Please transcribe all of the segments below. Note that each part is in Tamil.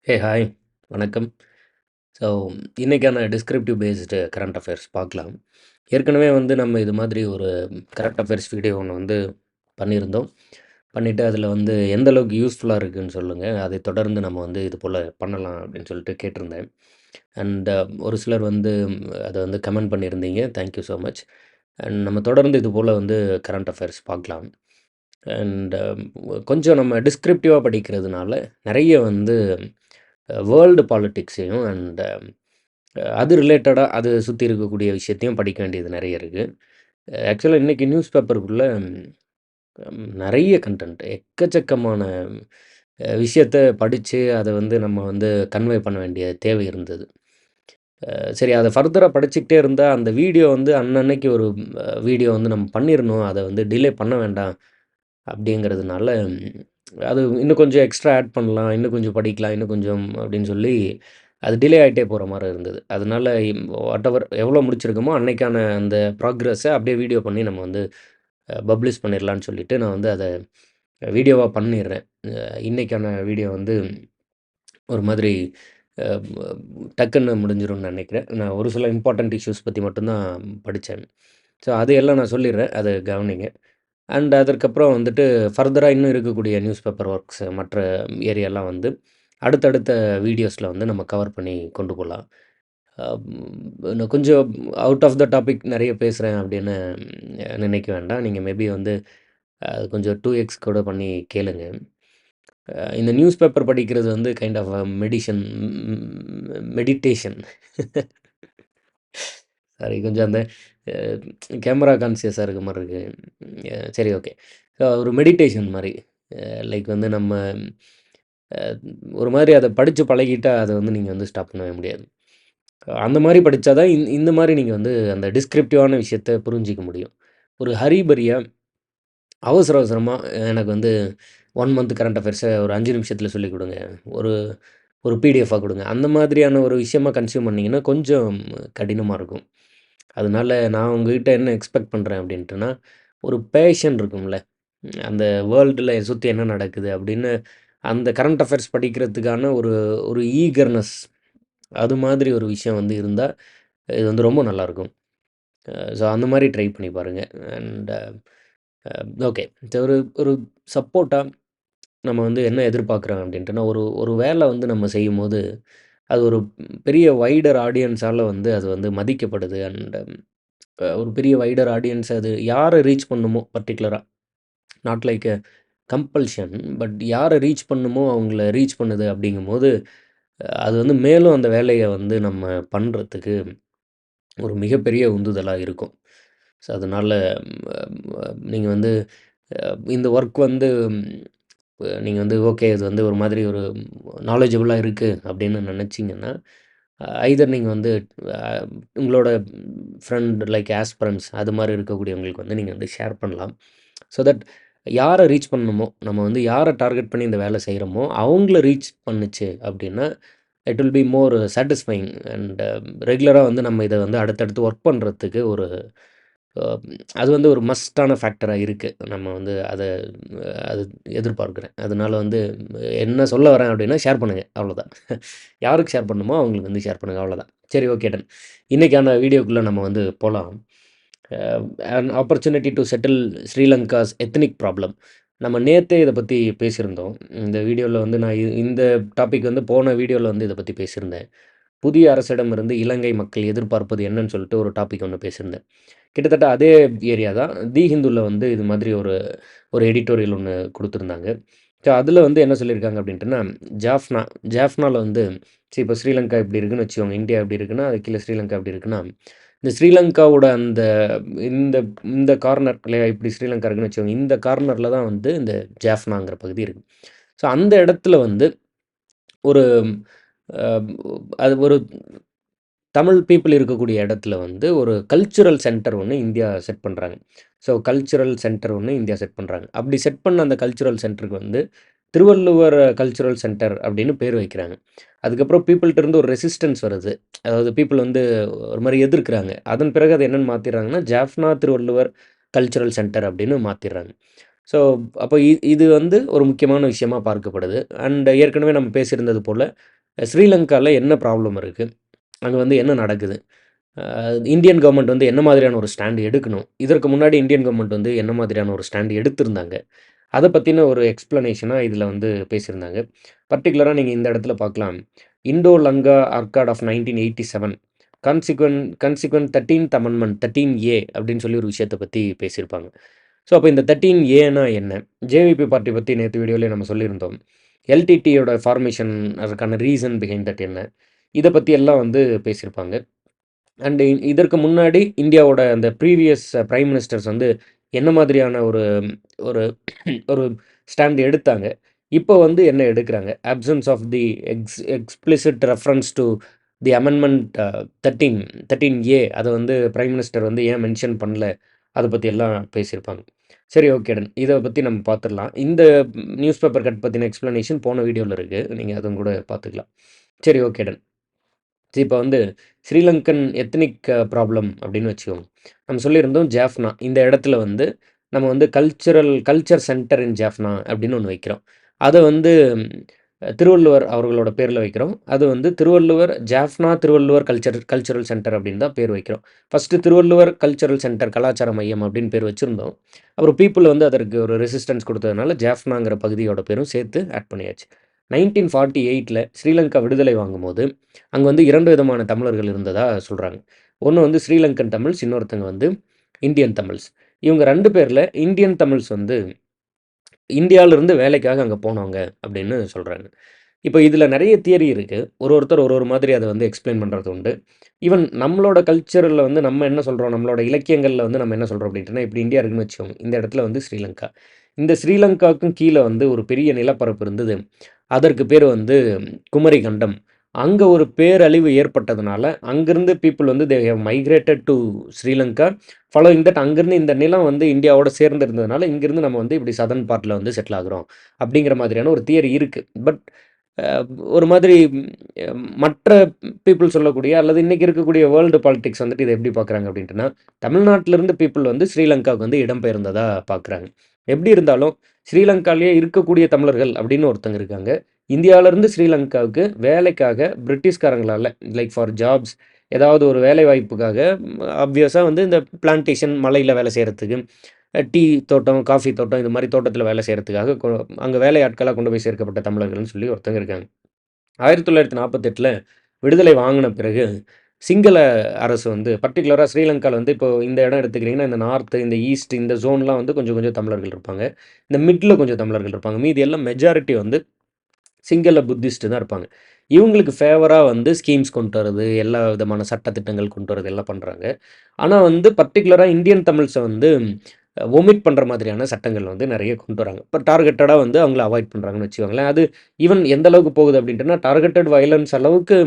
ஹாய். வணக்கம். ஸோ, இன்னைக்கான டிஸ்கிரிப்டிவ் பேஸ்டு கரண்ட் அஃபேர்ஸ் பார்க்கலாம். ஏற்கனவே வந்து நம்ம இது மாதிரி ஒரு கரண்ட் அஃபேர்ஸ் வீடியோ ஒண்ணு வந்து பண்ணியிருந்தோம். பண்ணிட்டு அதில வந்து எந்த அளவுக்கு யூஸ்ஃபுல்லா இருக்குன்னு சொல்லுங்க. அதை தொடர்ந்து நம்ம வந்து இது போல பண்ணலாம் அப்படின்னு சொல்லிட்டு கேட்டிருந்தேன். அண்ட் ஒரு சிலர் வந்து அத வந்து கமெண்ட் பண்ணியிருந்தீங்க. Thank you so much. And நம்ம தொடர்ந்து இது போல வந்து கரண்ட் அஃபேர்ஸ் பார்க்கலாம். அண்ட் கொஞ்சம் நம்ம டிஸ்கிரிப்டிவா படிக்கிறதுனால நெறைய வந்து வேர்ல்டு பாலிடிக்ஸையும் அண்ட் அது ரிலேட்டடா அது சுத்தி இருக்கக்கூடிய விஷயத்தையும் படிக்க வேண்டியது நெறைய இருக்கு. ஆக்சுவலா இன்னைக்கு நியூஸ் பேப்பருக்குள்ள நெறைய கன்டென்ட் எக்கச்சக்கமான விஷயத்த படிச்சு அத வந்து நம்ம வந்து கன்வே பண்ண வேண்டிய தேவை இருந்தது. சரி அத ஃபர்தரா படிச்சுக்கிட்டே இருந்தா, அந்த வீடியோ வந்து அன்னன்னைக்கு ஒரு வீடியோ வந்து நம்ம பண்ணிறணும். அத வந்து டிலே பண்ண வேண்டாம் அப்படிங்கிறதுனால, அது இன்னும் கொஞ்சம் எக்ஸ்ட்ரா ஆட் பண்ணலாம். இன்னும் கொஞ்சம் படிக்கலாம். இன்னும் கொஞ்சம் அப்படின்னு சொல்லி, அது டிலே ஆயிட்டே போற மாரி இருந்தது. அதனால வாட்டெவர் எவ்வளோ முடிச்சிருக்கோமோ, அன்னைக்கான அந்த ப்ராக்ரஸ அப்படியே வீடியோ பண்ணி நம்ம வந்து பப்ளிஷ் பண்ணிறலான்னு சொல்லிட்டு, நான் வந்து அத வீடியோவா பண்ணிர்றேன். இன்னைக்கான வீடியோ வந்து ஒரு மாதிரி அ டக்குன்னு முடிஞ்சிரும்னு நெனைக்கிறேன். நான் ஒரு சில இம்பார்ட்டன்ட் இஷ்யூஸ் பத்தி மட்டும் தான் படிச்சேன். ஸோ அதையெல்லாம் நான் சொல்லிர்றேன். அத கவனிங்க. அண்ட் அதற்கப்புறம் வந்துட்டு ஃபர்தரா இன்னும் இருக்கக்கூடிய நியூஸ் பேப்பர் ஒர்க்ஸ் மற்ற ஏரியாலாம் வந்து அடுத்தடுத்த வீடியோஸில வந்து நம்ம கவர் பண்ணி கொண்டு போலாம். இன்னும் கொஞ்சம் அவுட் ஆஃப் த டாபிக் நெறைய பேசுறேன் அப்படின்னு நினைக்க வேண்டாம். நீங்க மேபி வந்து கொஞ்சம் 2x கூட பண்ணி கேளுங்க. இந்த நியூஸ் பேப்பர் படிக்கிறது வந்து கைண்ட் ஆஃப் மெடிடேஷன். சாரி கொஞ்சம் அந்த அ கேமரா கான்ஷியஸா இருக்க மாரி இருக்கு. சரி ஓகே. ஸோ ஒரு மெடிடேஷன் மாரி. லைக் வந்து நம்ம அ ஒரு மாரி அத படிச்சு பழகிட்டா, அத வந்து நீங்க வந்து ஸ்டாப் பண்ணவே முடியாது. அந்த மாரி படிச்சா தான் இந்த மாரி நீங்க வந்து அந்த டிஸ்கிரிப்டிவான விஷயத்த புரிஞ்சுக்க முடியும். ஒரு ஹரிபரியா அவசர அவசரமா எனக்கு வந்து 1 மந்த் கரண்ட் அஃபேர்ஸ ஒரு 5 நிமிஷத்தில சொல்லிக் குடுங்க. ஒரு ஒரு பிடிஎஃபா குடுங்க. அந்த மாதிரியான ஒரு விஷயமா கன்சியூம் பண்ணீங்கன்னா, கொஞ்சம் கடினமா இருக்கும். அதனால நான் உங்ககிட்ட என்ன எக்ஸ்பெக்ட் பண்றேன் அப்டின்ட்டுனா, ஒரு பேஷன் இருக்கும்ல. அந்த வேர்ல்டுல சுத்தி என்ன நடக்குது அப்படின்னு, அந்த கரண்ட் அஃபேர்ஸ் படிக்கிறதுக்கான ஒரு ஒரு ஈகர்னஸ் அது மாதிரி ஒரு விஷயம் வந்து இருந்தா, இது வந்து ரொம்ப நல்லாயிருக்கும். ஸோ அந்த மாரி ட்ரை பண்ணி பாருங்க. And okay. ஒரு ஒரு சப்போர்ட்டா நம்ம வந்து என்ன எதிர்பார்க்குறோம் அப்படின்ட்டுனா, ஒரு ஒரு வேலை வந்து நம்ம செய்யும்போது, அது ஒரு பெரிய வைடர் ஆடியன்ஸால வந்து அது வந்து மதிக்கப்படுது. அண்ட் ஒரு பெரிய வைடர் ஆடியன்ஸ் அது யார ரீச் பண்ணுமோ பர்ட்டிகுலரா, not like a compulsion. But யார ரீச் பண்ணுமோ அவங்கள ரீச் பண்ணுது அப்படிங்கும்போது, அது வந்து மேலும் அந்த வேலைய வந்து நம்ம பண்றதுக்கு ஒரு மிகப்பெரிய உந்துதலா இருக்கும். ஸோ அதனால நீங்க வந்து இந்த ஒர்க் வந்து நீங்க வந்து ஓகே இது வந்து ஒரு மாதிரி ஒரு நாலேட்ஜபிளா இருக்கு அப்படின்னு நினைச்சீங்கன்னா, ஐதர் நீங்க வந்து அ உங்களோட ஃப்ரெண்ட் லைக் ஆஸ்பிரண்ட்ஸ் அது மாரி இருக்கக்கூடியவங்களுக்கு வந்து நீங்க வந்து ஷேர் பண்ணலாம். ஸோ தட் யார ரீச் பண்ணணுமோ, நம்ம வந்து யார டார்கெட் பண்ணி இந்த வேலை செய்றோமோ, அவங்கள ரீச் பண்ணுச்சு அப்படின்னா, it will be more satisfying and ரெகுலரா வந்து நம்ம இத வந்து அடுத்தடுத்து ஒர்க் பண்றதுக்கு ஒரு அ அது வந்து ஒரு மஸ்ட்டான ஃபேக்டரா இருக்கு. நம்ம வந்து அது எதிர்பார்க்கிறேன். அதனால வந்து என்ன சொல்ல வரேன் அப்படின்னா, ஷேர் பண்ணுங்க. அவ்வளோதான். யாருக்கு ஷேர் பண்ணணுமோ அவங்களுக்கு வந்து ஷேர் பண்ணுங்க. அவ்வளோதான். சரி ஓகே டன். இன்னைக்கான வீடியோக்குள்ள நம்ம வந்து போலாம். Uh "an opportunity to settle Sri Lanka's ethnic problem." நம்ம நேத்தே இத பத்தி பேசியிருந்தோம். இந்த வீடியோல வந்து நான் இந்த டாபிக் வந்து போன வீடியோல வந்து இத பத்தி பேசியிருந்தேன். புதிய அரசிடமிருந்து இலங்கை மக்கள் எதிர்பார்ப்பது என்னன்னு சொல்லிட்டு ஒரு டாபிக் ஒண்ணு பேசியிருந்தேன். கிட்டத்தட்ட அதே ஏரியா தான். தி ஹிந்துல வந்து இது மாதிரி ஒரு ஒரு எடிட்டோரியல் ஒண்ணு குடுத்திருந்தாங்க. ஸோ அதில வந்து என்ன சொல்லியிருக்காங்க அப்படின்ட்டுனா, ஜாஃப்னா ஜாஃப்னால வந்து இப்ப ஸ்ரீலங்கா இப்படி இருக்குன்னு வச்சுக்கோங்க. இந்தியா எப்படி இருக்குன்னா, அதுக்கு கீழ ஸ்ரீலங்கா எப்படி இருக்குன்னா, இந்த ஸ்ரீலங்காவோட அந்த இந்த இந்த கார்னர் இல்லையா, இப்படி ஸ்ரீலங்கா இருக்குன்னு வச்சுக்கோங்க. இந்த கார்னர்ல தான் வந்து இந்த ஜாஃப்னாங்கிற பகுதி இருக்கு. ஸோ அந்த இடத்துல வந்து ஒரு அ அது ஒரு தமிழ் பீப்பிள் இருக்கக்கூடிய இடத்துல வந்து ஒரு கல்ச்சுரல் சென்டர் ஒண்ணு இந்தியா செட் பண்றாங்க. ஸோ கல்ச்சுரல் சென்டர் ஒண்ணு இந்தியா செட் பண்றாங்க. அப்படி செட் பண்ண அந்த கல்ச்சுரல் சென்டருக்கு வந்து திருவள்ளுவர் கல்ச்சுரல் சென்டர் அப்படின்னு பேர் வைக்கிறாங்க. அதுக்கப்புறம் பீப்பிள்ட்ட இருந்து ஒரு ரெசிஸ்டன்ஸ் வருது. அதாவது பீப்பிள் வந்து ஒரு மாரி எதிர்க்கிறாங்க. அதன் பிறகு அது என்னன்னு மாத்திர்றாங்கன்னா, ஜாஃப்னா திருவள்ளுவர் கல்ச்சுரல் சென்டர் அப்படின்னு மாத்திர்றாங்க. ஸோ அப்போ இது வந்து ஒரு முக்கியமான விஷயமா பார்க்கப்படுது. அண்ட் ஏற்கனவே நம்ம பேசியிருந்தது போல, ஸ்ரீலங்கால என்ன ப்ராப்ளம் இருக்கு? அங்க வந்து என்ன நடக்குது? இந்தியன் கவர்மெண்ட் வந்து என்ன மாதிரியான ஒரு ஸ்டாண்ட் எடுக்கணும்? இதற்கு முன்னாடி இந்தியன் கவர்மெண்ட் வந்து என்ன மாதிரியான ஒரு ஸ்டாண்ட் எடுத்திருந்தாங்க? அத பத்தின ஒரு எக்ஸ்ப்ளனேஷனா இதில வந்து பேசியிருந்தாங்க. பர்ட்டிகுலரா நீங்க இந்த இடத்துல பார்க்கலாம். Indo Lanka Arcot of 1987 கான்சிக்வென்ட் 13த் amendment 13 அப்படின்னு சொல்லி ஒரு விஷயத்த பத்தி பேசியிருப்பாங்க. ஸோ, அப்ப இந்த 13 என்ன? ஜேவிபி பார்ட்டி பத்தி நேத்து வீடியோலயே நம்ம சொல்லியிருந்தோம். எல்டிடியோட ஃபார்மேஷன் அதற்கான ரீசன் பிஹைண்ட் தட் என்ன? இத பத்தி எல்லாம் வந்து பேசியிருப்பாங்க. அண்ட் இதற்கு முன்னாடி இந்தியாவோட அந்த ப்ரீவியஸ் பிரைம் மினிஸ்டர்ஸ் வந்து என்ன மாதிரியான ஒரு ஒரு ஒரு ஸ்டாண்ட் எடுத்தாங்க. இப்போ வந்து என்ன எடுக்குறாங்க? Absence of the explicit reference to the amendment 13 அத வந்து பிரைம் மினிஸ்டர் வந்து ஏன் மென்ஷன் பண்ணல? அத பத்தி எல்லாம் பேசியிருப்பாங்க. சரி, ஓகே டன். இத பத்தி நம்ம பார்த்துடலாம். இந்த நியூஸ் பேப்பர் கட் பத்தின எக்ஸ்ப்ளனேஷன் போன வீடியோல இருக்கு. நீங்க அதுவும் கூட பார்த்துக்கலாம். சரி, ஓகே டன். இப்ப வந்து ஸ்ரீலங்கன் எத்னிக் ப்ராப்ளம் அப்படின்னு வச்சுக்கோங்க. நம்ம சொல்லியிருந்தோம் ஜாஃப்னா. இந்த இடத்துல வந்து நம்ம வந்து கல்ச்சர் சென்டர் இன் ஜாஃப்னா அப்படின்னு ஒண்ணு வைக்கிறோம். அத வந்து திருவள்ளுவர் அவர்களோட பேர்ல வைக்கிறோம். அது வந்து ஜாஃப்னா திருவள்ளுவர் கல்ச்சுரல் சென்டர் அப்படின்னு தான் பேர் வைக்கிறோம். ஃபர்ஸ்ட்டு திருவள்ளுவர் கல்ச்சுரல் சென்டர் கலாச்சார மையம் அப்படின்னு பேர் வச்சிருந்தோம். அப்புறம் பீப்பிள் வந்து அதற்கு ஒரு ரெசிஸ்டன்ஸ் குடுத்ததுனால ஜாஃப்னாங்கிற பகுதியோட பேரும் சேர்த்து ஆட் பண்ணியாச்சு. 1948ல ஸ்ரீலங்கா விடுதலை வாங்கும்போது, அங்க வந்து 2 விதமான தமிழர்கள் இருந்ததா சொல்றாங்க. ஒண்ணு வந்து ஸ்ரீலங்கன் தமிழ்ஸ், இன்னொருத்தங்க வந்து இந்தியன் தமிழ்ஸ். இவங்க 2 பேர்ல இந்தியன் தமிழ்ஸ் வந்து இந்தியாவிலிருந்து வேலைக்காக அங்க போனவங்க அப்படின்னு சொல்றாங்க. இப்ப இதுல நெறைய தியரி இருக்கு. ஒருத்தர் ஒரு மாதிரி அத வந்து எக்ஸ்ப்ளைன் பண்றது உண்டு. ஈவன் நம்மளோட கல்ச்சர்ல வந்து நம்ம என்ன சொல்றோம், நம்மளோட இலக்கியங்கள்ல வந்து நம்ம என்ன சொல்றோம் அப்படின்ட்டுனா, இப்படி இந்தியா இருக்குன்னு வச்சுக்கோங்க. இந்த இடத்துல வந்து ஸ்ரீலங்கா. இந்த ஸ்ரீலங்காவுக்கும் கீழ வந்து ஒரு பெரிய நிலப்பரப்பு இருந்தது. அதற்கு பேரு வந்து குமரி கண்டம். அங்க ஒரு பேரழிவு ஏற்பட்டதுனால, அங்கிருந்து பீப்பிள் வந்து they have migrated to Sri Lanka. Following that அங்கிருந்து இந்த நிலம் வந்து இந்தியாவோட சேர்ந்து இருந்ததுனால, இங்கிருந்து நம்ம வந்து இப்படி சதர்ன் பார்ட்ல வந்து செட்டில் ஆகுறோம். அப்படிங்கிற மாதிரியான ஒரு தியரி இருக்கு. பட் அ ஒரு மாதிரி மற்ற பீப்பிள் சொல்லக்கூடிய அல்லது இன்னைக்கு இருக்கக்கூடிய வேர்ல்டு பாலிடிக்ஸ் வந்துட்டு இத எப்படி பார்க்குறாங்க அப்படின்ட்டுனா, தமிழ்நாட்டிலிருந்து பீப்பிள் வந்து ஸ்ரீலங்காவுக்கு வந்து இடம்பெயர்ந்ததா பார்க்குறாங்க. எப்படி இருந்தாலும் ஸ்ரீலங்காவிலேயே இருக்கக்கூடிய தமிழர்கள் அப்படின்னு ஒருத்தங்க இருக்காங்க. இந்தியாவிலிருந்து ஸ்ரீலங்காவுக்கு வேலைக்காக பிரிட்டிஷ்காரங்களால லைக் ஃபார் ஜாப்ஸ் ஏதாவது ஒரு வேலை வாய்ப்புக்காக ஆப்வியஸா வந்து இந்த பிளான்டேஷன் மலையில வேலை செய்றதுக்கு, டீ தோட்டம், காஃபி தோட்டம் இது மாரி தோட்டத்தில வேலை செய்றதுக்காக அங்க வேலையாட்களா கொண்டு போய் சேர்க்கப்பட்ட தமிழர்கள்னு சொல்லி ஒருத்தங்க இருக்காங்க. 1948ல விடுதலை வாங்குன பிறகு, சிங்கள அரசு வந்து பர்ட்டிகுலரா ஸ்ரீலங்கால வந்து இப்போ இந்த இடம் எடுத்துக்கிட்டீங்கன்னா, இந்த நார்த், இந்த ஈஸ்ட் இந்த ஜோன்லாம் வந்து கொஞ்சம் கொஞ்சம் தமிழர்கள் இருப்பாங்க. இந்த மிட்ல கொஞ்சம் தமிழர்கள் இருப்பாங்க. மீதி எல்லாம் மெஜாரிட்டி வந்து சிங்கள புத்திஸ்ட் தான் இருப்பாங்க. இவங்களுக்கு ஃபேவரா வந்து ஸ்கீம்ஸ் கொண்டு வரது, எல்லா விதமான சட்ட திட்டங்கள் கொண்டு வரது எல்லாம் பண்றாங்க. ஆனா வந்து பர்ட்டிகுலரா இந்தியன் தமிழ்ஸ வந்து ஒமிட் பண்ற மாதிரியான சட்டங்கள் வந்து நெறைய கொண்டு வராங்க. இப்ப டார்கெட்டடா வந்து அவங்கள அவாய்ட் பண்றாங்கன்னு வச்சுக்கோங்களேன். அது ஈவன் எந்த அளவுக்கு போகுது அப்படின்ட்டுனா, டார்கெட்டட் வயலன்ஸ் அளவுக்கு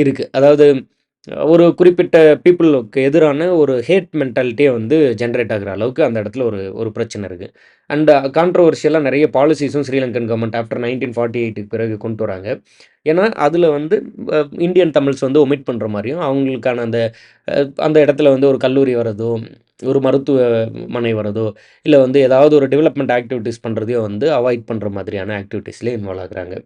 இருக்கு. அதாவது ஒரு குறிப்பிட்ட பீப்பிளுக்கு எதிரான ஒரு ஹேட் மென்டாலிட்டியே வந்து ஜெனரேட் ஆகுற அளவுக்கு அந்த இடத்துல ஒரு ஒரு பிரச்சனை இருக்கு. அண்ட் கான்ட்ரோவர்ஷியலா நெறைய பாலிசிஸும் ஸ்ரீலங்கன் கவர்ன்மென்ட் ஆஃப்டர் 1948க்கு பிறகு கொண்டு வராங்க. ஏன்னா, அதுல வந்து இந்தியன் தமிழ்ஸ் வந்து ஒமிட் பண்ற மாரியும், அவங்களுக்கான அந்த இடத்துல வந்து ஒரு கல்லூரி வரதோ, ஒரு மருத்துவமனை வரதோ, இல்ல வந்து ஏதாவது ஒரு டெவலப்மெண்ட் ஆக்டிவிட்டீஸ் பண்றதையோ வந்து அவாய்ட் பண்ற மாதிரியான ஆக்டிவிட்டீஸ்ல இன்வால்வ் ஆகுறாங்க.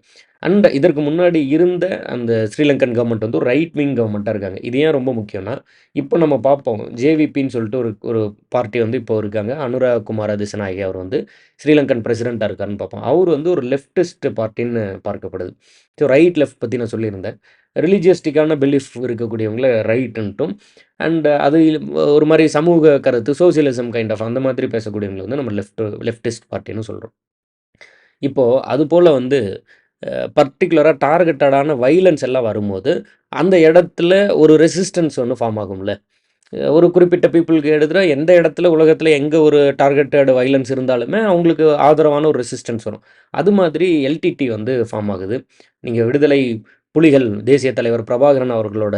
அண்ட் இதற்கு முன்னாடி இருந்த அந்த ஸ்ரீலங்கன் கவர்மெண்ட் வந்து ஒரு ரைட் விங் கவர்மெண்ட்டா இருக்காங்க. இது ஏன் ரொம்ப முக்கியம்னா, இப்போ நம்ம பார்ப்போம். ஜேவிபின்னு சொல்லிட்டு ஒரு ஒரு பார்ட்டி வந்து இப்போ இருக்காங்க. அனுரா குமார திசநாயகே அவர் வந்து ஸ்ரீலங்கன் பிரசிடென்ட்டா இருக்காருன்னு பார்ப்போம். அவரு வந்து ஒரு லெஃப்டிஸ்ட் பார்ட்டின்னு பார்க்கப்படுது. ஸோ ரைட், லெஃப்ட் பத்தி நான் சொல்லியிருந்தேன். ரிலிஜியஸ்டிக்கான பிலீஃப் இருக்கக்கூடியவங்கள ரைட்டுன்ட்டும், அண்ட் அது ஒரு மாரி சமூக கருத்து, சோசியலிசம் கைண்ட் ஆஃப் அந்த மாதிரி பேசக்கூடியவங்கள வந்து நம்ம லெஃப்டிஸ்ட் பார்ட்டின்னு சொல்றோம். இப்போ அதுபோல வந்து பர்ட்டிகுலரா டார்கெட்டடான வயலன்ஸ் எல்லாம் வரும்போது, அந்த இடத்துல ஒரு ரெசிஸ்டன்ஸ் ஒண்ணு ஃபார்ம் ஆகும்ல. ஒரு குறிப்பிட்ட பீப்பிள்க்கு எதிரா எந்த இடத்துல உலகத்துல எங்க ஒரு டார்கெட்டட் வயலன்ஸ் இருந்தாலுமே, அவங்களுக்கு ஆதரவான ஒரு ரெசிஸ்டன்ஸ் வரும். அது மாதிரி எல்டிடி வந்து ஃபார்ம் ஆகுது. நீங்க விடுதலை புலிகள் தேசிய தலைவர் பிரபாகரன் அவர்களோட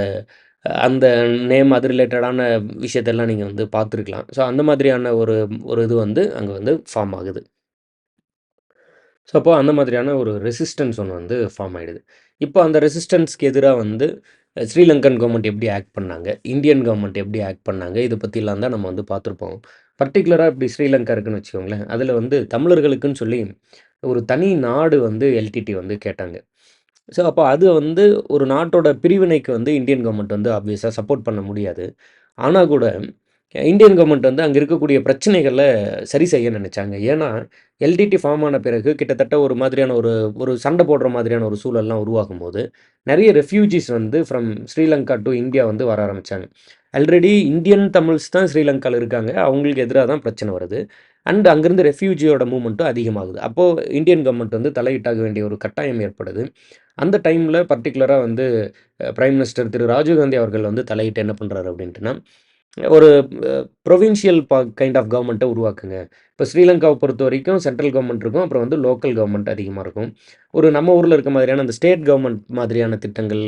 அந்த நேம் அது ரிலேட்டடான விஷயத்தெல்லாம் நீங்க வந்து பார்த்துருக்கலாம். ஸோ அந்த மாதிரியான ஒரு ஒரு இது வந்து அங்க வந்து ஃபார்ம் ஆகுது. ஸோ, அப்போ அந்த மாதிரியான ஒரு ரெசிஸ்டன்ஸ் ஒண்ணு வந்து ஃபார்ம் ஆயிடுது. இப்போ அந்த ரெசிஸ்டன்ஸ்க்கு எதிரா வந்து ஸ்ரீலங்கன் கவர்மெண்ட் எப்படி ஆக்ட் பண்ணாங்க? இந்தியன் கவர்மெண்ட் எப்படி ஆக்ட் பண்ணாங்க? இத பத்திலாம் தான் நம்ம வந்து பார்த்துருப்போம். பர்ட்டிகுலரா இப்படி ஸ்ரீலங்கா இருக்குன்னு வச்சுக்கோங்களேன். அதில வந்து தமிழர்களுக்குன்னு சொல்லி ஒரு தனி நாடு வந்து எல்டிடி வந்து கேட்டாங்க. ஸோ அப்போ அது வந்து ஒரு நாட்டோட பிரிவினைக்கு வந்து இந்தியன் கவர்மெண்ட் வந்து ஆப்வியஸா சப்போர்ட் பண்ண முடியாது. ஆனா கூட இந்தியன் கவர்மெண்ட் வந்து அங்க இருக்கக்கூடிய பிரச்சனைகள சரி செய்ய நெனைச்சாங்க. ஏன்னா, எல்டிடி ஃபார்ம் ஆன பிறகு கிட்டத்தட்ட ஒரு மாதிரியான ஒரு ஒரு சண்ட போடுற மாதிரியான ஒரு சூழல்லாம் உருவாகும்போது, நெறைய ரெஃப்யூஜீஸ் வந்து ஃப்ரம் ஸ்ரீலங்கா டூ இந்தியா வந்து வர ஆரம்பிச்சாங்க. ஆல்ரெடி இந்தியன் தமிழ்ஸ் தான் ஸ்ரீலங்கால இருக்காங்க. அவங்களுக்கு எதிரா தான் பிரச்சனை வருது. அண்ட் அங்கருந்து ரெஃப்யூஜியோட மூவ்மெண்ட்டும் அதிகமாகுது. அப்போ இந்தியன் கவர்மெண்ட் வந்து தலையிட்டாக வேண்டிய ஒரு கட்டாயம் ஏற்படுது. அந்த டைம்ல பர்ட்டிகுலரா வந்து பிரைம் மினிஸ்டர் திரு ராஜீவ் காந்தி அவர்கள் வந்து தலையிட்டு என்ன பண்றாரு அப்படின்ட்டுனா, ஒரு புரொவின்ஷியல் கைண்ட் ஆஃப் கவர்ன்மெண்ட்ட உருவாக்குங்க. இப்ப ஸ்ரீலங்காவ பொறுத்தவரைக்கும் சென்ட்ரல் கவர்ன்மெண்ட் இருக்கும். அப்புறம் வந்து லோக்கல் கவர்ன்மெண்ட் அதிகமா இருக்கும். ஒரு நம்ம ஊர்ல இருக்க மாதிரியான அந்த ஸ்டேட் கவர்ன்மெண்ட் மாதிரியான திட்டங்கள்